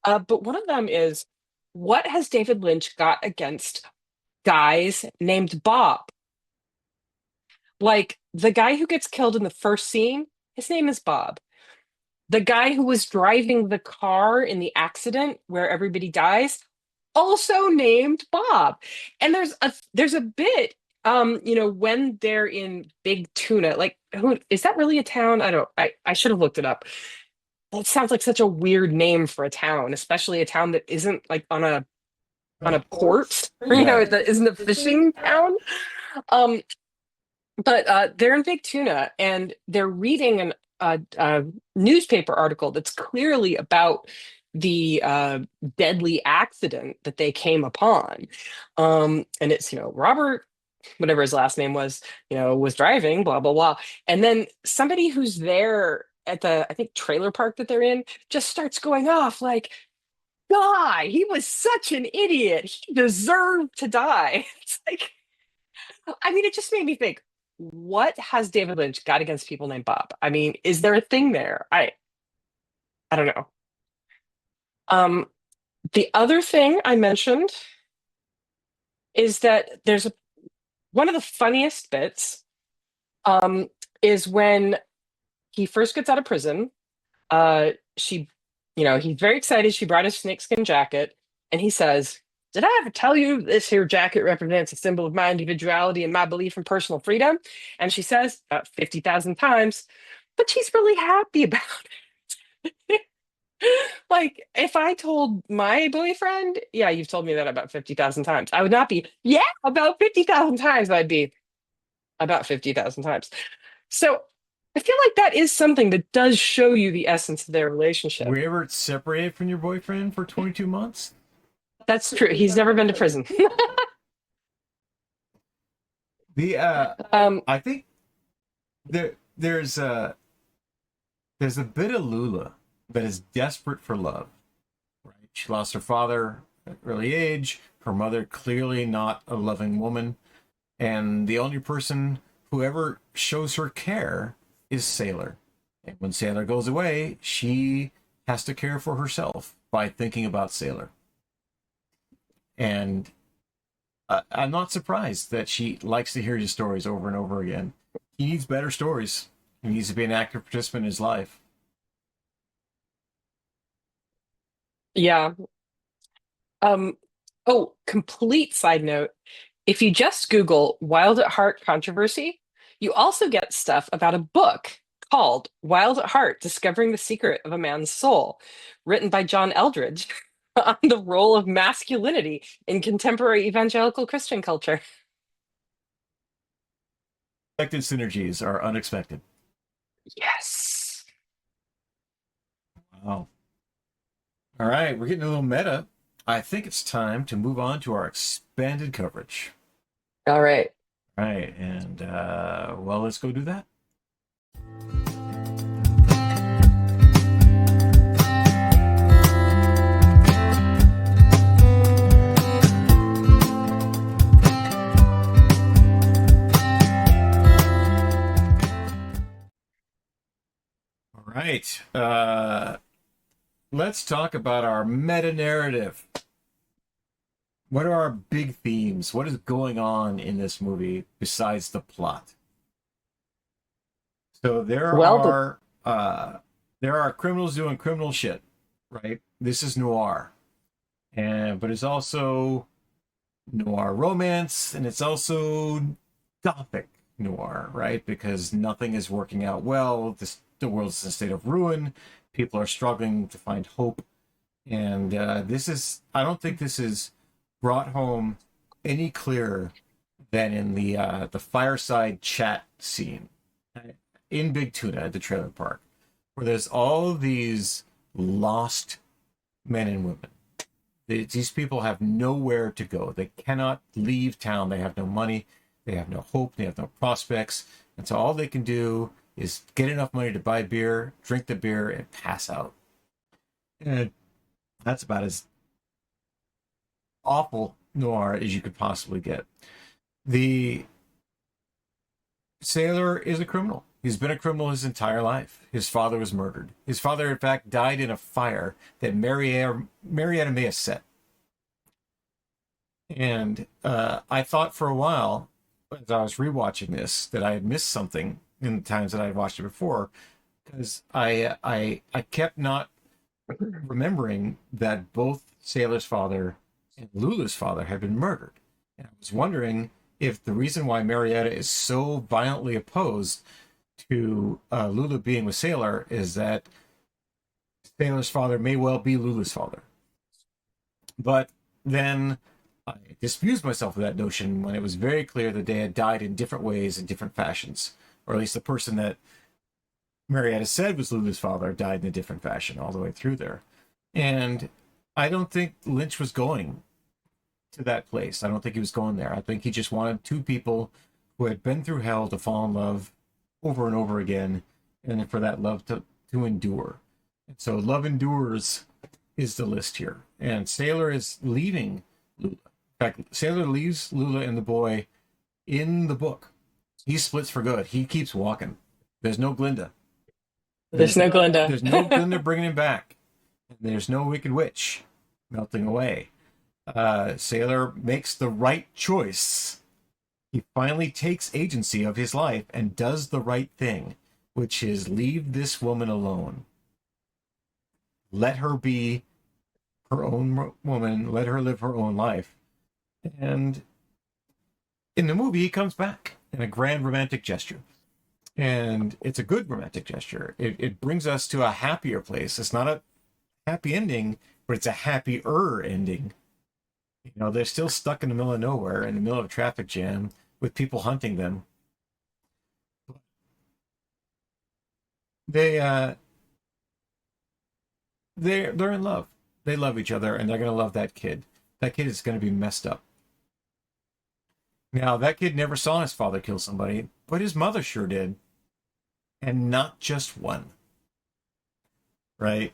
But one of them is, what has David Lynch got against guys named Bob. Like the guy who gets killed in the first scene, his name is Bob. The guy who was driving the car in the accident where everybody dies, also named Bob. And there's a bit, when they're in Big Tuna, like who is that really a town? I should have looked it up. That sounds like such a weird name for a town, especially a town that isn't like on a port, Yeah. that isn't a fishing town. Um, but they're in Big Tuna and they're reading a newspaper article that's clearly about the deadly accident that they came upon. And it's, Robert, whatever his last name was, was driving, blah, blah, blah. And then somebody who's there at the, I think, trailer park that they're in just starts going off like, guy, he was such an idiot. He deserved to die. It's like, I mean, it just made me think, what has David Lynch got against people named Bob? I mean, is there a thing there? I don't know. The other thing I mentioned is that one of the funniest bits is when he first gets out of prison. He's very excited. She brought his snakeskin jacket, and he says, "Did I ever tell you this here jacket represents a symbol of my individuality and my belief in personal freedom?" And she says, 50,000 times, but she's really happy about it. Like, if I told my boyfriend, yeah, you've told me that about 50,000 times, I would not be, yeah, about 50,000 times. I'd be about 50,000 times. So I feel like that is something that does show you the essence of their relationship. Were you ever separated from your boyfriend for 22 months? That's true. He's never been to prison. I think there's a bit of Lula that is desperate for love, right? She lost her father at an early age. Her mother clearly not a loving woman, and the only person who ever shows her care is Sailor. And when Sailor goes away, she has to care for herself by thinking about Sailor. And I'm not surprised that she likes to hear his stories over and over again. He needs better stories. He needs to be an active participant in his life. Yeah. Complete side note. If you just Google Wild at Heart controversy, you also get stuff about a book called Wild at Heart, Discovering the Secret of a Man's Soul, written by John Eldredge on the role of masculinity in contemporary evangelical Christian culture. Expected synergies are unexpected. Yes. Wow. All right, we're getting a little meta. I think it's time to move on to our expanded coverage. All right. All right, and let's go do that. All right. Let's talk about our meta-narrative. What are our big themes? What is going on in this movie besides the plot? So there are criminals doing criminal shit, right? This is noir. But it's also noir romance, and it's also gothic noir, right? Because nothing is working out well. The world's in a state of ruin. People are struggling to find hope. And I don't think this is brought home any clearer than in the fireside chat scene in Big Tuna at the trailer park, where there's all of these lost men and women. These people have nowhere to go. They cannot leave town. They have no money. They have no hope. They have no prospects. And so all they can do is get enough money to buy beer, drink the beer, and pass out. And that's about as awful noir as you could possibly get. The sailor is a criminal. He's been a criminal his entire life. His father was murdered. His father, in fact, died in a fire that Marietta may have set. And I thought for a while, as I was rewatching this, that I had missed something in the times that I had watched it before, because I kept not remembering that both Sailor's father and Lula's father had been murdered. And I was wondering if the reason why Marietta is so violently opposed to Lula being with Sailor is that Sailor's father may well be Lula's father. But then I disabused myself of that notion when it was very clear that they had died in different ways, in different fashions. Or at least the person that Marietta said was Lula's father died in a different fashion all the way through there. And I don't think Lynch was going to that place. I don't think he was going there. I think he just wanted two people who had been through hell to fall in love over and over again, and for that love to endure. And so love endures is the list here. And Sailor is leaving Lula. In fact, Sailor leaves Lula and the boy in the book. He splits for good. He keeps walking. There's no Glinda. There's no Glinda. There's no Glinda bringing him back. And there's no Wicked Witch melting away. Sailor makes the right choice. He finally takes agency of his life and does the right thing, which is leave this woman alone. Let her be her own woman. Let her live her own life. And in the movie, he comes back in a grand romantic gesture. And it's a good romantic gesture. It brings us to a happier place. It's not a happy ending, but it's a happier ending. You know, they're still stuck in the middle of nowhere, in the middle of a traffic jam, with people hunting them. They're in love. They love each other, and they're going to love that kid. That kid is going to be messed up. Now, that kid never saw his father kill somebody, but his mother sure did. And not just one. Right?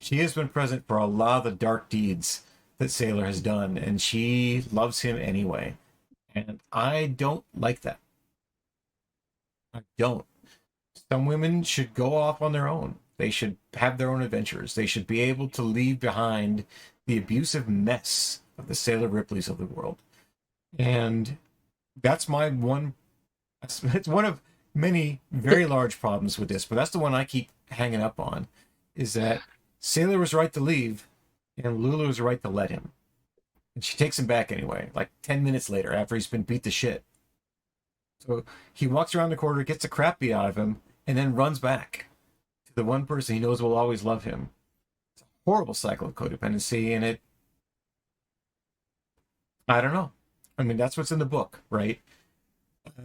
She has been present for a lot of the dark deeds that Sailor has done, and she loves him anyway. And I don't like that. I don't. Some women should go off on their own. They should have their own adventures. They should be able to leave behind the abusive mess of the Sailor Ripleys of the world. And that's my one... It's one of many very large problems with this, but that's the one I keep hanging up on, is that Sailor was right to leave, and Lula was right to let him. And she takes him back anyway, like 10 minutes later, after he's been beat to shit. So he walks around the corner, gets the crap beat out of him, and then runs back to the one person he knows will always love him. It's a horrible cycle of codependency, and it... I don't know. I mean, that's what's in the book, right?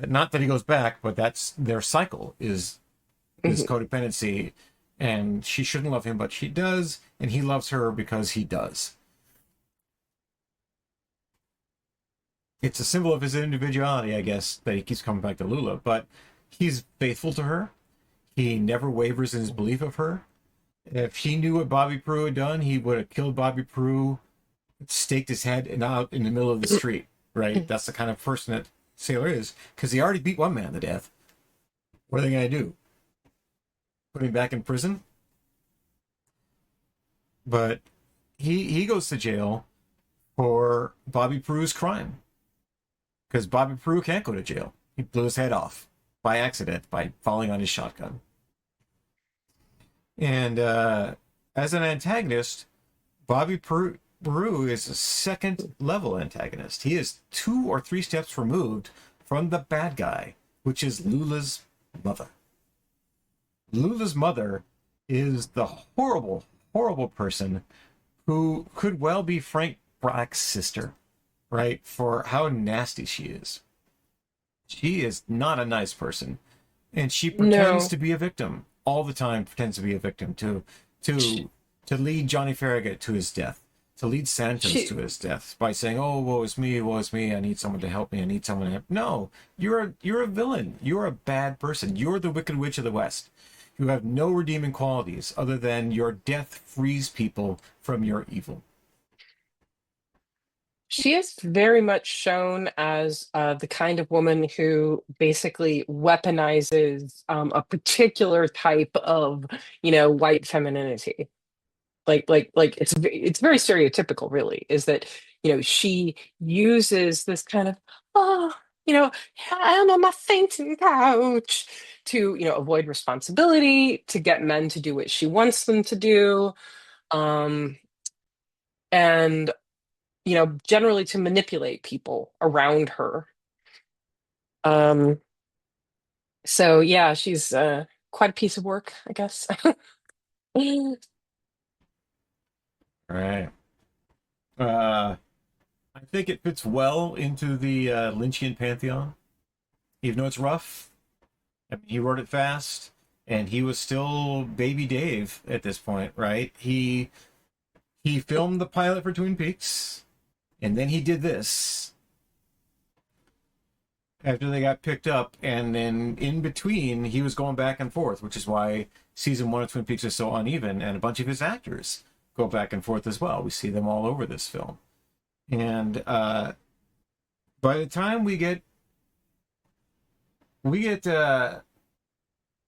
Not that he goes back, but that's their cycle, is codependency. And she shouldn't love him, but she does, and he loves her because he does. It's a symbol of his individuality, I guess, that he keeps coming back to Lula, but he's faithful to her. He never wavers in his belief of her. If he knew what Bobby Peru had done, he would have killed Bobby Peru, staked his head out in the middle of the street, right? That's the kind of person that Sailor is, because he already beat one man to death. What are they going to do? Put him back in prison? But he goes to jail for Bobby Peru's crime. Because Bobby Peru can't go to jail. He blew his head off by accident, by falling on his shotgun. And as an antagonist, Bobby Peru is a second level antagonist. He is 2 or 3 steps removed from the bad guy, which is Lula's mother. Lula's mother is the horrible, horrible person who could well be Frank Black's sister, right? For how nasty she is. She is not a nice person. And she pretends to be a victim. All the time pretends to be a victim to lead Johnny Farragut to his death. To lead Santos to his death by saying, "Oh, woe is me, I need someone to help me, I need someone to help." No, you're a villain. You're a bad person. You're the Wicked Witch of the West. You have no redeeming qualities other than your death frees people from your evil. She is very much shown as the kind of woman who basically weaponizes a particular type of, white femininity. Like it's very stereotypical, really, is that she uses this kind of, oh, I'm on my fainting couch to, avoid responsibility, to get men to do what she wants them to do. And, generally to manipulate people around her. So yeah, she's quite a piece of work, I guess. Right. I think it fits well into the Lynchian pantheon, even though it's rough. I mean, he wrote it fast, and he was still baby Dave at this point, right? He filmed the pilot for Twin Peaks, and then he did this after they got picked up, and then in between, he was going back and forth, which is why season 1 of Twin Peaks is so uneven, and a bunch of his actors go back and forth as well. We see them all over this film. And by the time we get to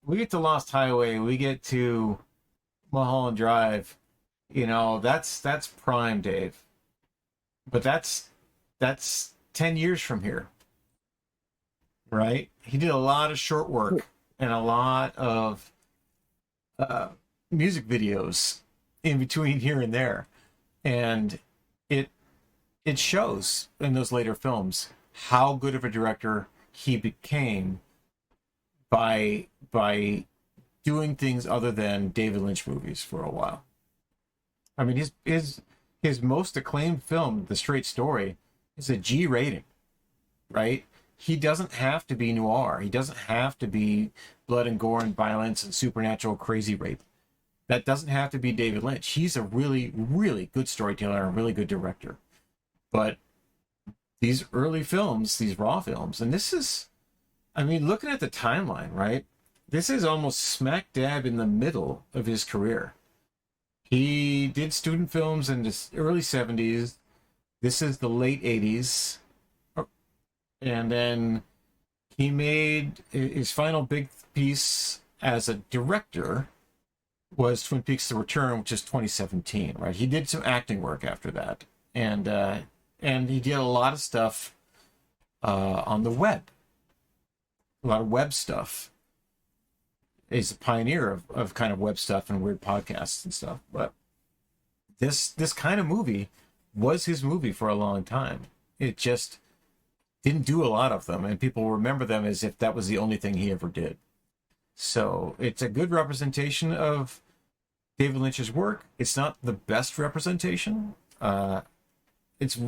Lost Highway, we get to Mulholland Drive, that's prime Dave. But that's 10 years from here. Right? He did a lot of short work and a lot of music videos in between here and there. And it shows in those later films how good of a director he became by doing things other than David Lynch movies for a while. I mean, his most acclaimed film, The Straight Story, is a G rating, right? He doesn't have to be noir. He doesn't have to be blood and gore and violence and supernatural crazy rape. That doesn't have to be David Lynch. He's a really, really good storyteller and a really good director. But these early films, these raw films, and this is, I mean, looking at the timeline, right? This is almost smack dab in the middle of his career. He did student films in the early 70s. This is the late 80s. And then he made his final big piece as a director was Twin Peaks: The Return, which is 2017, right? He did some acting work after that. And he did a lot of stuff on the web. A lot of web stuff. He's a pioneer of kind of web stuff and weird podcasts and stuff. But this kind of movie was his movie for a long time. It just didn't do a lot of them, and people remember them as if that was the only thing he ever did. So it's a good representation of David Lynch's work. It's not the best representation. It's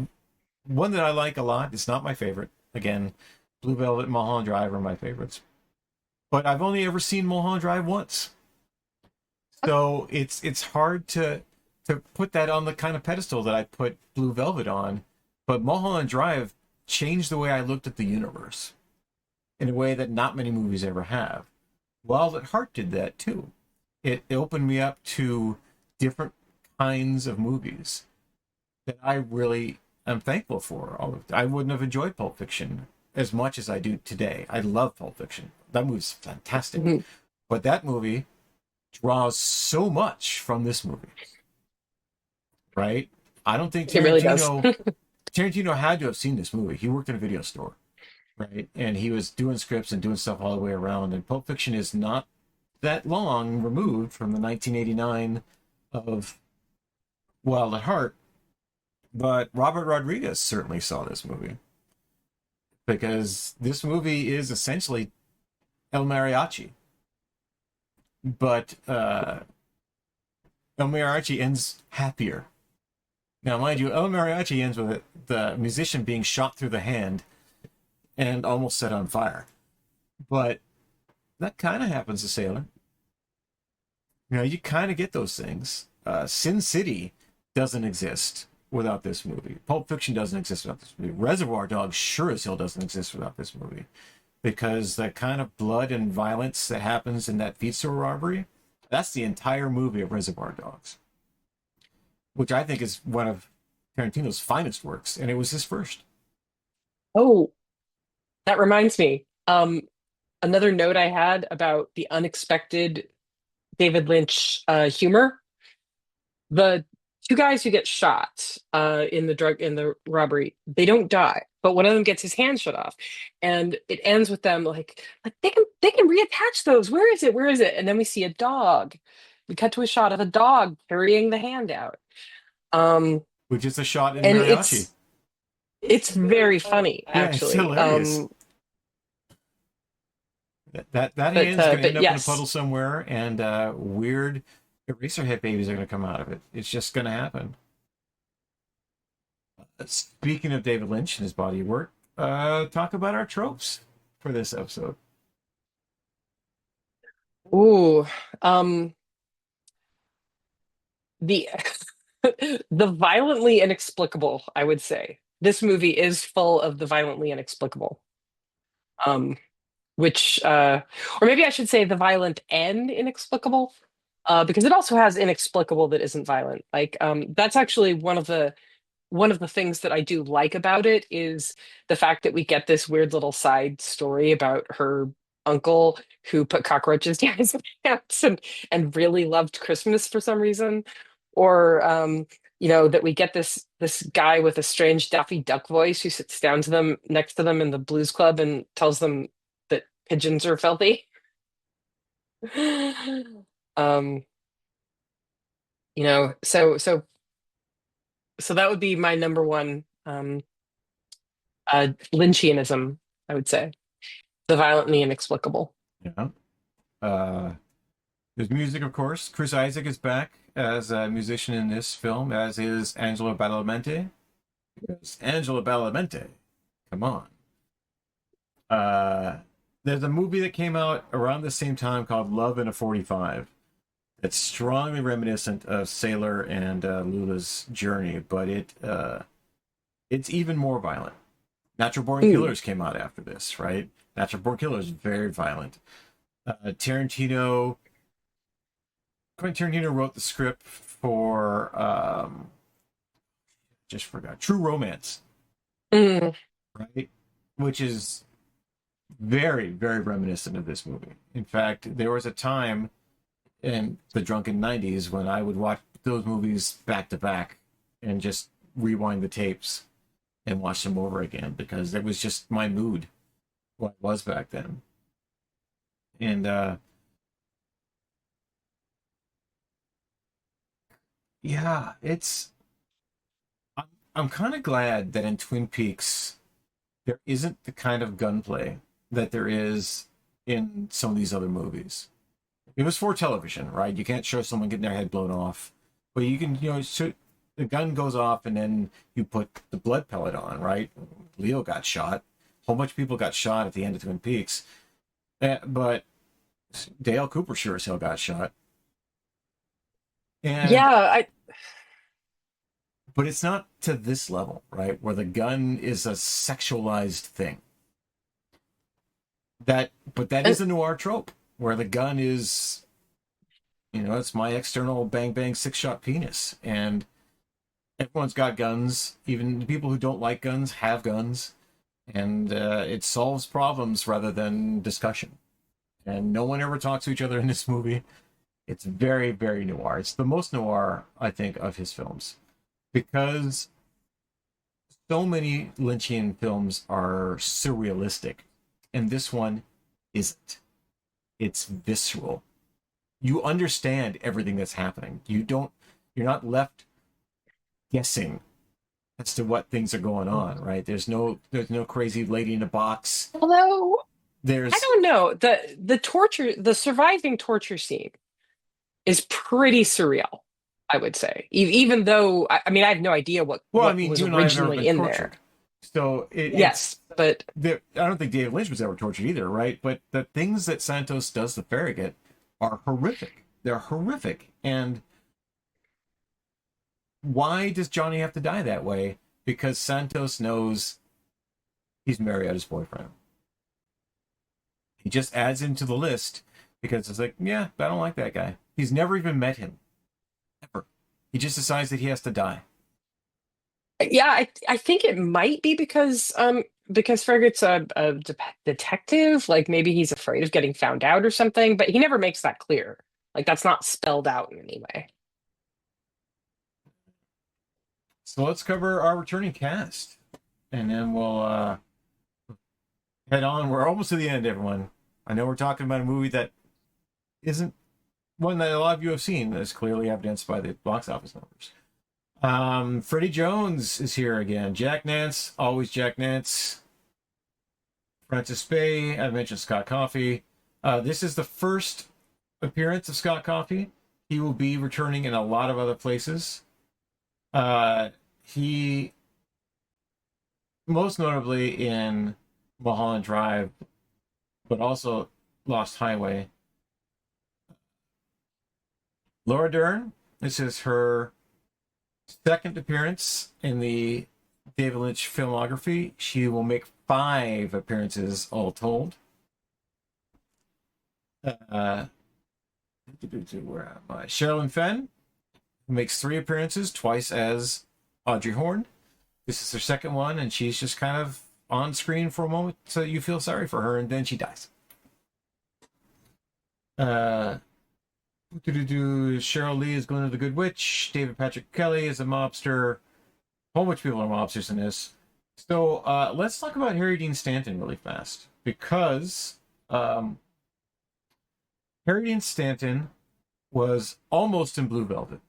one that I like a lot. It's not my favorite. Again, Blue Velvet and Mulholland Drive are my favorites. But I've only ever seen Mulholland Drive once. So it's hard to put that on the kind of pedestal that I put Blue Velvet on. But Mulholland Drive changed the way I looked at the universe in a way that not many movies ever have. Wild at Heart did that too. It opened me up to different kinds of movies that I really am thankful for. I wouldn't have enjoyed Pulp Fiction as much as I do today. I love Pulp Fiction. That movie's fantastic. Mm-hmm. But that movie draws so much from this movie. Right? I don't think Tarantino had to have seen this movie. He worked in a video store, right? And he was doing scripts and doing stuff all the way around. And Pulp Fiction is not that long removed from the 1989 of Wild at Heart. But Robert Rodriguez certainly saw this movie. Because this movie is essentially El Mariachi. But El Mariachi ends happier. Now, mind you, El Mariachi ends with the musician being shot through the hand and almost set on fire. But that kind of happens to Sailor. You kind of get those things. Sin City doesn't exist without this movie. Pulp Fiction doesn't exist without this movie. Reservoir Dogs sure as hell doesn't exist without this movie. Because the kind of blood and violence that happens in that feed store robbery, that's the entire movie of Reservoir Dogs. Which I think is one of Tarantino's finest works, and it was his first. Oh, that reminds me. Another note I had about the unexpected David Lynch humor. The two guys who get shot in the robbery. They don't die, but one of them gets his hand shut off, and it ends with them like they can reattach those. Where is it? Where is it? And then we see a dog. We cut to a shot of a dog carrying the hand out. Which is a shot in And mariachi. it's very funny, Yeah, it's actually. hilarious. That hand's going to end up in a yes. puddle somewhere, and weird Eraserhead babies are going to come out of it. It's just going to happen. Speaking of David Lynch and his body of work, talk about our tropes for this episode. Ooh, the the violently inexplicable, I would say. This movie is full of the violently inexplicable. Which or maybe I should say the violent and inexplicable. Because it also has inexplicable that isn't violent. Like that's actually one of the things that I do like about it is the fact that we get this weird little side story about her uncle who put cockroaches down his pants and really loved Christmas for some reason, or that we get this guy with a strange Daffy Duck voice who sits down to them next to them in the blues club and tells them that pigeons are filthy. So that would be my number one Lynchianism, I would say. The violently inexplicable. Yeah. There's music, of course. Chris Isaac is back as a musician in this film, as is Angela Badalamenti. Yes, Angela Badalamenti. Come on. There's a movie that came out around the same time called Love in a 45. It's strongly reminiscent of Sailor and Lula's journey, but it's even more violent. Natural Born Killers came out after this, right? Natural Born Killers is very violent. Quentin Tarantino wrote the script for just forgot True Romance, right? Which is very, very reminiscent of this movie. In fact, there was a time in the drunken 90s when I would watch those movies back to back and just rewind the tapes and watch them over again because it was just my mood, what it was back then. And yeah, I'm kind of glad that in Twin Peaks there isn't the kind of gunplay that there is in some of these other movies. It was for television, right? You can't show someone getting their head blown off, but you can, shoot, the gun goes off and then you put the blood pellet on, right? Leo got shot. A whole bunch of people got shot at the end of Twin Peaks. But Dale Cooper sure as hell got shot. And, yeah, but it's not to this level, right? Where the gun is a sexualized thing. But that is a noir trope. Where the gun is, it's my external bang bang 6-shot penis. And everyone's got guns. Even the people who don't like guns have guns. And it solves problems rather than discussion. And no one ever talks to each other in this movie. It's very, very noir. It's the most noir, I think, of his films. Because so many Lynchian films are surrealistic. And this one isn't. It's visceral. You understand everything that's happening. You're not left guessing as to what things are going on, right? There's no crazy lady in a box. although There's I don't know, the surviving torture scene is pretty surreal, I would say. Even though I have no idea what was you and I have never originally been in tortured. there. So Yes, but I don't think David Lynch was ever tortured either, right? But the things that Santos does to Farragut are horrific. They're horrific. And why does Johnny have to die that way? Because Santos knows he's Mariotta's boyfriend. He just adds him to the list because it's like, yeah, I don't like that guy. He's never even met him. Ever. He just decides that he has to die. yeah, I think it might be because Farragut's a detective. Like maybe he's afraid of getting found out or something, but he never makes that clear. Like that's not spelled out in any way. So let's cover our returning cast, and then we'll head on. We're almost to the end, everyone. I know we're talking about a movie that isn't one that a lot of you have seen, as clearly evidenced by the box office numbers. Freddie Jones is here again. Jack Nance, always Jack Nance. Francis Bay, I mentioned Scott Coffey. This is the first appearance of Scott Coffey. He will be returning in a lot of other places. He, most notably in Mulholland Drive, but also Lost Highway. Laura Dern, this is her second appearance in the David Lynch filmography. She will make 5 appearances all told. Where am I? Sherilyn Fenn makes 3 appearances, twice as Audrey Horne. This is her second one, and she's just kind of on screen for a moment so you feel sorry for her, and then she dies. Cheryl Lee is Glinda the Good Witch. David Patrick Kelly is a mobster. A whole bunch of people are mobsters in this. So let's talk about Harry Dean Stanton really fast, because Harry Dean Stanton was almost in Blue Velvet,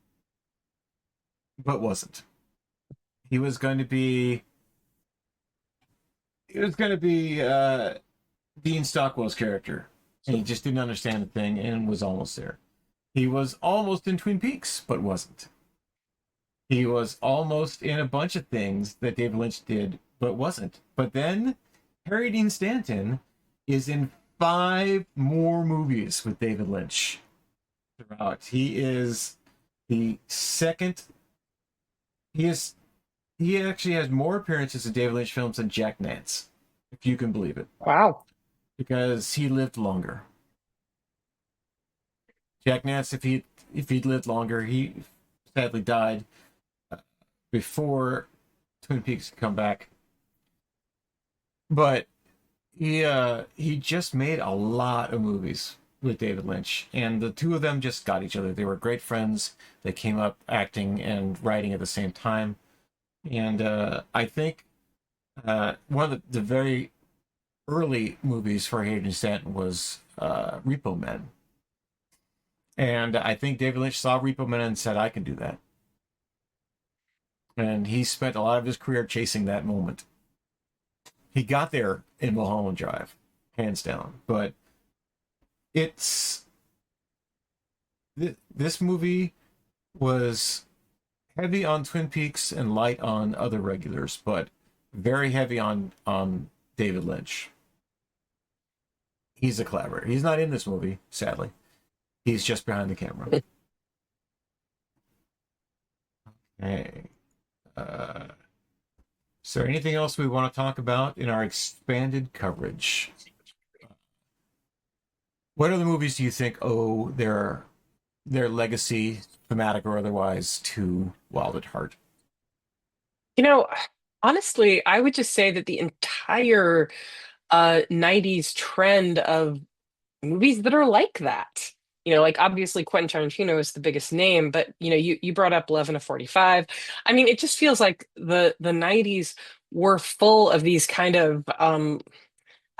but wasn't. He was going to be Dean Stockwell's character, and he just didn't understand the thing and was almost there. He was almost in Twin Peaks, but wasn't. He was almost in a bunch of things that David Lynch did, but wasn't. But then Harry Dean Stanton is in 5 more movies with David Lynch throughout. He is the second. He actually has more appearances in David Lynch films than Jack Nance, if you can believe it. Wow. Because he lived longer. Jack Nance, if he'd lived longer, he sadly died before Twin Peaks could come back. But he just made a lot of movies with David Lynch, and the two of them just got each other. They were great friends. They came up acting and writing at the same time. And I think one of the very early movies for Harry Dean Stanton was Repo Men. And I think David Lynch saw Repo Men and said, I can do that. And he spent a lot of his career chasing that moment. He got there in Mulholland Drive, hands down. But this movie was heavy on Twin Peaks and light on other regulars, but very heavy on David Lynch. He's a collaborator. He's not in this movie, sadly. He's just behind the camera. Okay. Is there anything else we want to talk about in our expanded coverage? What other movies do you think owe their legacy, thematic or otherwise, to Wild at Heart? You know, honestly, I would just say that the entire 90s trend of movies that are like that. You know, like obviously Quentin Tarantino is the biggest name, but you brought up 11 to 45. I mean, it just feels like the 90s were full of these kind of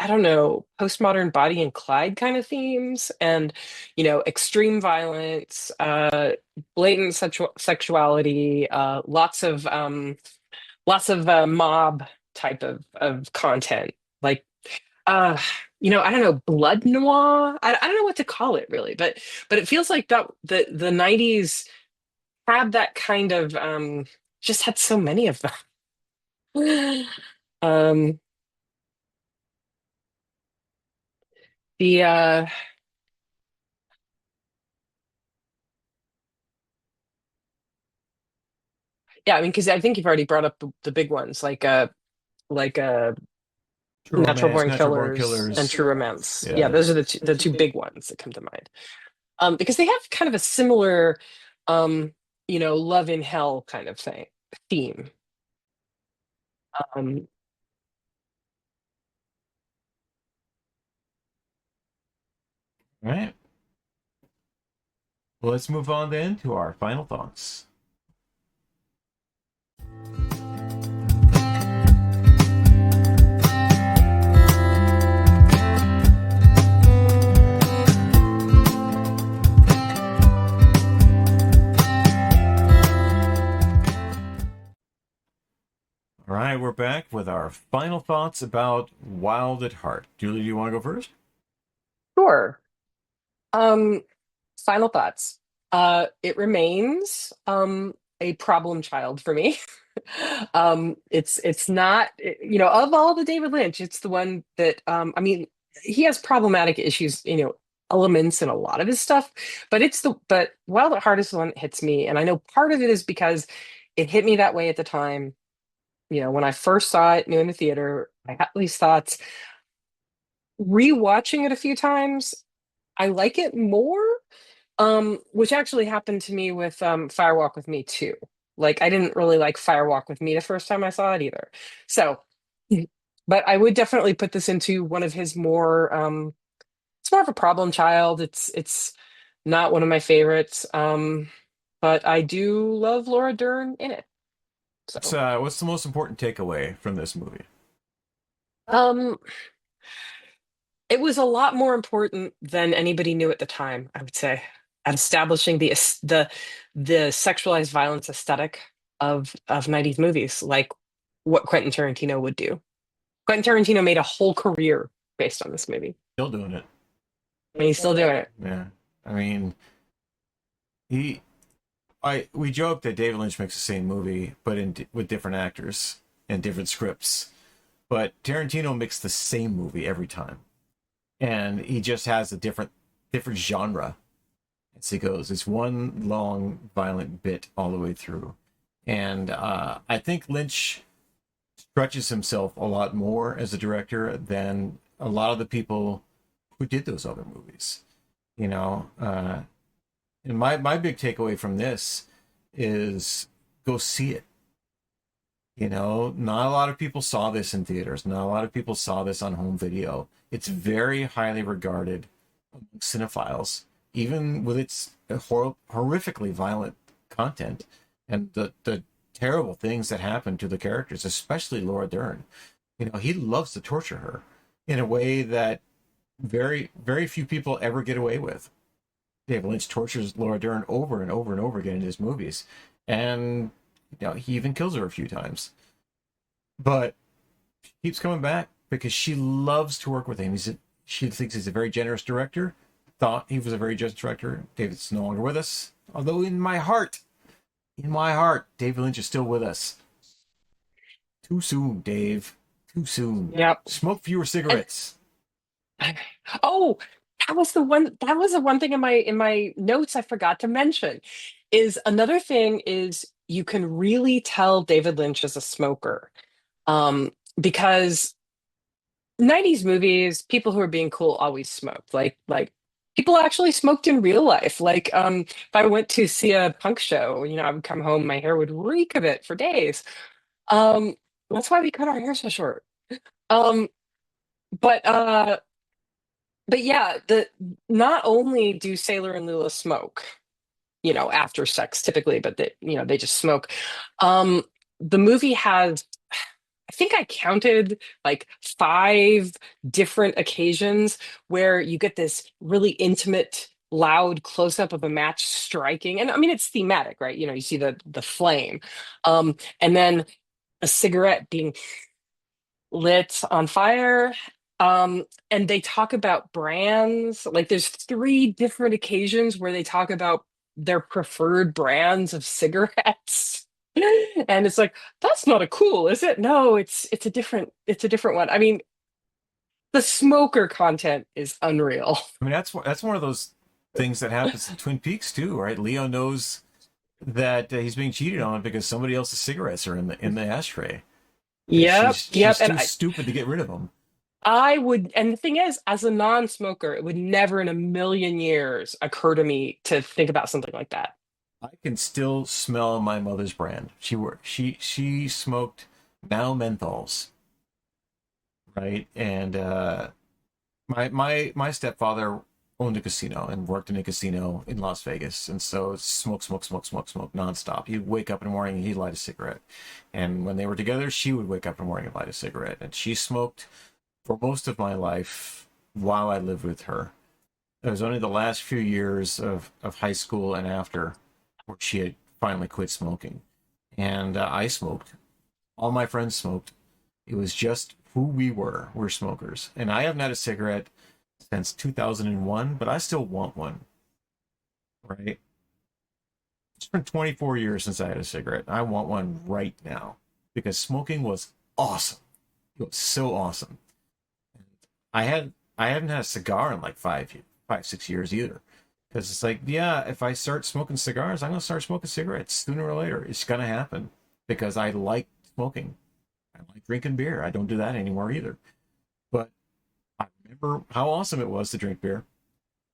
I don't know, postmodern Bonnie and Clyde kind of themes, and extreme violence, blatant sexuality, lots of mob type of content, like I don't know, blood noir. I don't know what to call it really, but it feels like that the 90s had that kind of just had so many of them. The Yeah, I mean, because I think you've already brought up the big ones, like True Natural Romance, Born Natural Born Killers and True Romance. Yeah. Yeah, those are the two big ones that come to mind. Because they have kind of a similar love in hell kind of theme. All right. Well, let's move on then to our final thoughts. All right, we're back with our final thoughts about Wild at Heart. Julie, do you want to go first? Sure. Um, Final thoughts. It remains a problem child for me. It's not, of all the David Lynch, it's the one that I mean, he has problematic issues, elements in a lot of his stuff, but Wild at Heart is the one that hits me, and I know part of it is because it hit me that way at the time. When I first saw it new in the theater, I had these thoughts. Rewatching it a few times, I like it more, which actually happened to me with Firewalk with Me too. Like I didn't really like Firewalk with Me the first time I saw it either. So, but I would definitely put this into one of his more it's more of a problem child. It's not one of my favorites. But I do love Laura Dern in it. So What's the most important takeaway from this movie? um it was a lot more important than anybody knew at the time, I would say, at establishing the sexualized violence aesthetic of 90s movies, like what Quentin Tarantino would do. Quentin Tarantino made a whole career based on this movie. Still doing it. And he's still doing it. Yeah. I mean, we joke that David Lynch makes the same movie, but with different actors and different scripts. But Tarantino makes the same movie every time. And he just has a different genre as he goes. It's one long violent bit all the way through, and I think Lynch stretches himself a lot more as a director than a lot of the people who did those other movies. And my big takeaway from this is go see it. Not a lot of people saw this in theaters. Not a lot of people saw this on home video. It's very highly regarded among cinephiles, even with its horrifically violent content and the terrible things that happen to the characters, especially Laura Dern. He loves to torture her in a way that very, very few people ever get away with. David Lynch tortures Laura Dern over and over and over again in his movies. And he even kills her a few times, but she keeps coming back because she loves to work with him. She thinks he's a very generous director. Thought he was a very generous director. David's no longer with us, although in my heart, David Lynch is still with us. Too soon, Dave. Too soon. Yep. Smoke fewer cigarettes. Oh, that was the one thing in my notes I forgot to mention. Is another thing is you can really tell David Lynch is a smoker, because 90s movies, people who are being cool always smoked. Like people actually smoked in real life. Like if I went to see a punk show, I would come home, my hair would reek of it for days. That's why we cut our hair so short. Um, but yeah, not only do Sailor and Lula smoke, after sex typically, but they just smoke. The movie has, I think I counted like 5 different occasions where you get this really intimate, loud close-up of a match striking. And I mean, it's thematic, right? You see the flame. And then a cigarette being lit on fire. And they talk about brands. Like there's 3 different occasions where they talk about their preferred brands of cigarettes. And it's like, that's not a cool, is it? No, it's a different one. I mean, the smoker content is unreal. I mean, that's one of those things that happens in Twin Peaks too, right? Leo knows that he's being cheated on because somebody else's cigarettes are in the ashtray. Yep. She's too stupid to get rid of them. And the thing is, as a non-smoker, it would never in a million years occur to me to think about something like that. I can still smell my mother's brand. She smoked now menthols, right? And my stepfather owned a casino and worked in a casino in Las Vegas, and so smoke nonstop. He'd wake up in the morning and he'd light a cigarette, and when they were together, she would wake up in the morning and light a cigarette, and she smoked for most of my life while I lived with her. It was only the last few years of high school and after where she had finally quit smoking. And I smoked All my friends smoked. It was just who we were. We're smokers. And I haven't had a cigarette since 2001, but I still want one. Right? It's been 24 years since I had a cigarette. I want one right now because smoking was awesome. It was so awesome. I haven't had a cigar in like 6 years either. Because it's like, yeah, if I start smoking cigars, I'm going to start smoking cigarettes sooner or later. It's going to happen because I like smoking. I like drinking beer. I don't do that anymore either. But I remember how awesome it was to drink beer.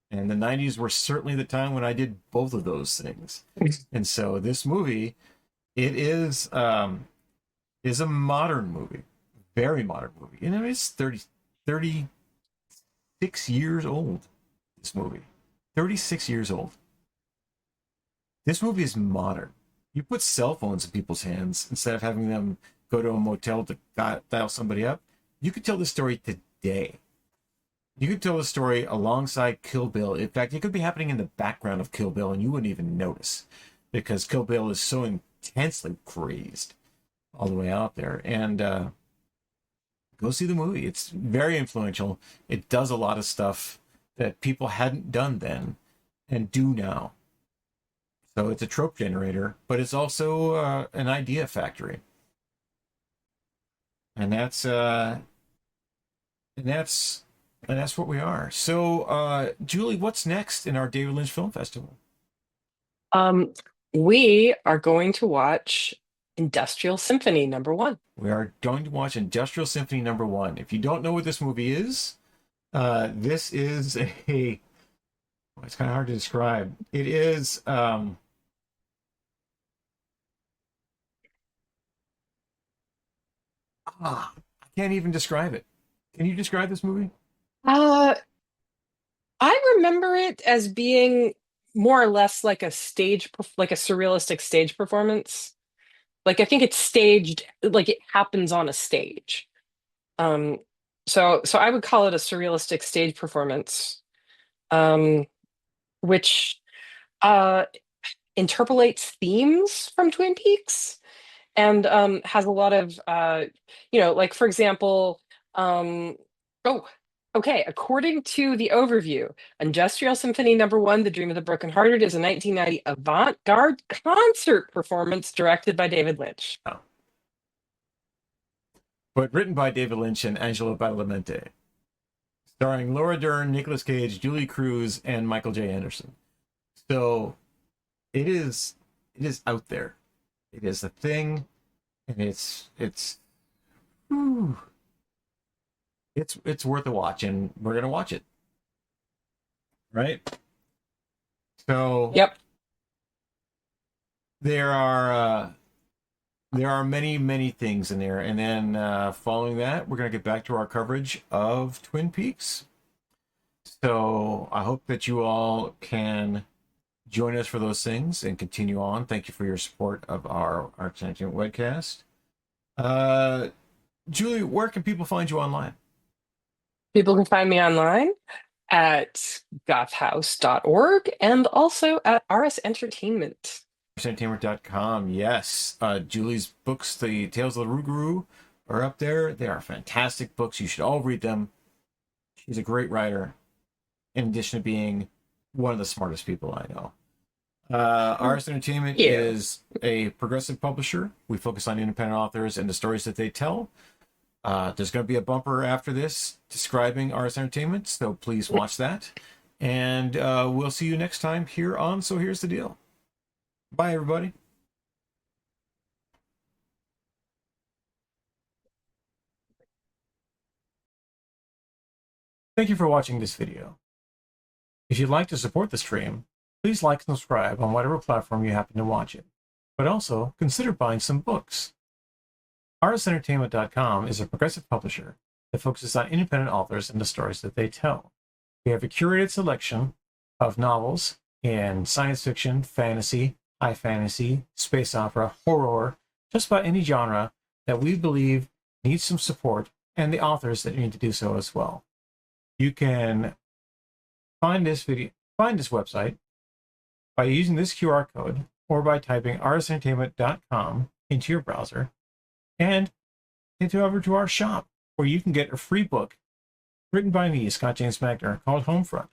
And the 90s were certainly the time when I did both of those things. And so this movie, it is a modern movie. Very modern movie. And it's 36 years old, this movie. 36 years old. This movie is modern. You put cell phones in people's hands instead of having them go to a motel to dial somebody up. You could tell the story today. You could tell the story alongside Kill Bill. In fact, it could be happening in the background of Kill Bill and you wouldn't even notice because Kill Bill is so intensely crazed all the way out there. And go see the movie. It's very influential. It does a lot of stuff that people hadn't done then and do now. So it's a trope generator, but it's also an idea factory. And that's what we are. So, Julie, what's next in our David Lynch Film Festival? We are going to watch Industrial Symphony #1. We are going to watch Industrial Symphony #1. If you don't know what this movie is, this is it's kind of hard to describe. It is I can't even describe it. Can you describe this movie? I remember it as being more or less like a surrealistic stage performance. Like I think it's staged, like it happens on a stage. So I would call it a surrealistic stage performance, which interpolates themes from Twin Peaks and has a lot of like for example, according to the overview, Industrial Symphony #1, The Dream of the Brokenhearted, is a 1990 avant-garde concert performance directed by David Lynch. Oh. But written by David Lynch and Angelo Badalamenti. Starring Laura Dern, Nicolas Cage, Julie Cruz, and Michael J. Anderson. So it is out there. It is a thing, and it's worth a watch, and we're gonna watch it. Right? So Yep. There are many things in there, and then following that, we're gonna get back to our coverage of Twin Peaks. So I hope that you all can join us for those things and continue on. Thank you for your support of our Arts and Entertainment webcast. Julie, where can people find you online? People can find me online at gothhouse.org and also at RS Entertainment. Entertainment.com. Yes. Julie's books, The Tales of the Rougarou, are up there. They are fantastic books. You should all read them. She's a great writer, in addition to being one of the smartest people I know. RS Entertainment is a progressive publisher. We focus on independent authors and the stories that they tell. There's going to be a bumper after this describing RS Entertainment, so please watch that. And we'll see you next time here on So Here's the Deal. Bye, everybody. Thank you for watching this video. If you'd like to support the stream, please like and subscribe on whatever platform you happen to watch it. But also, consider buying some books. RSEntertainment.com is a progressive publisher that focuses on independent authors and the stories that they tell. We have a curated selection of novels in science fiction, fantasy, high fantasy, space opera, horror, just about any genre that we believe needs some support, and the authors that need to do so as well. You can find this website by using this QR code or by typing rsentertainment.com into your browser and head over to our shop where you can get a free book written by me, Scott James Magner, called Homefront.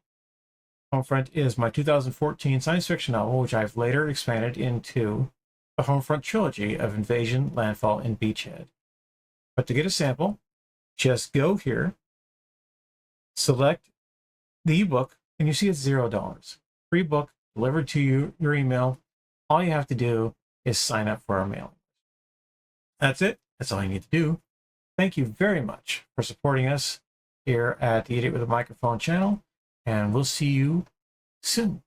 Homefront is my 2014 science fiction novel, which I've later expanded into the Homefront trilogy of Invasion, Landfall, and Beachhead. But to get a sample, just go here, select the ebook, and you see it's $0. Free book delivered to you, your email. All you have to do is sign up for our mailing. That's it. That's all you need to do. Thank you very much for supporting us here at the Idiot with a Microphone channel, and we'll see you soon.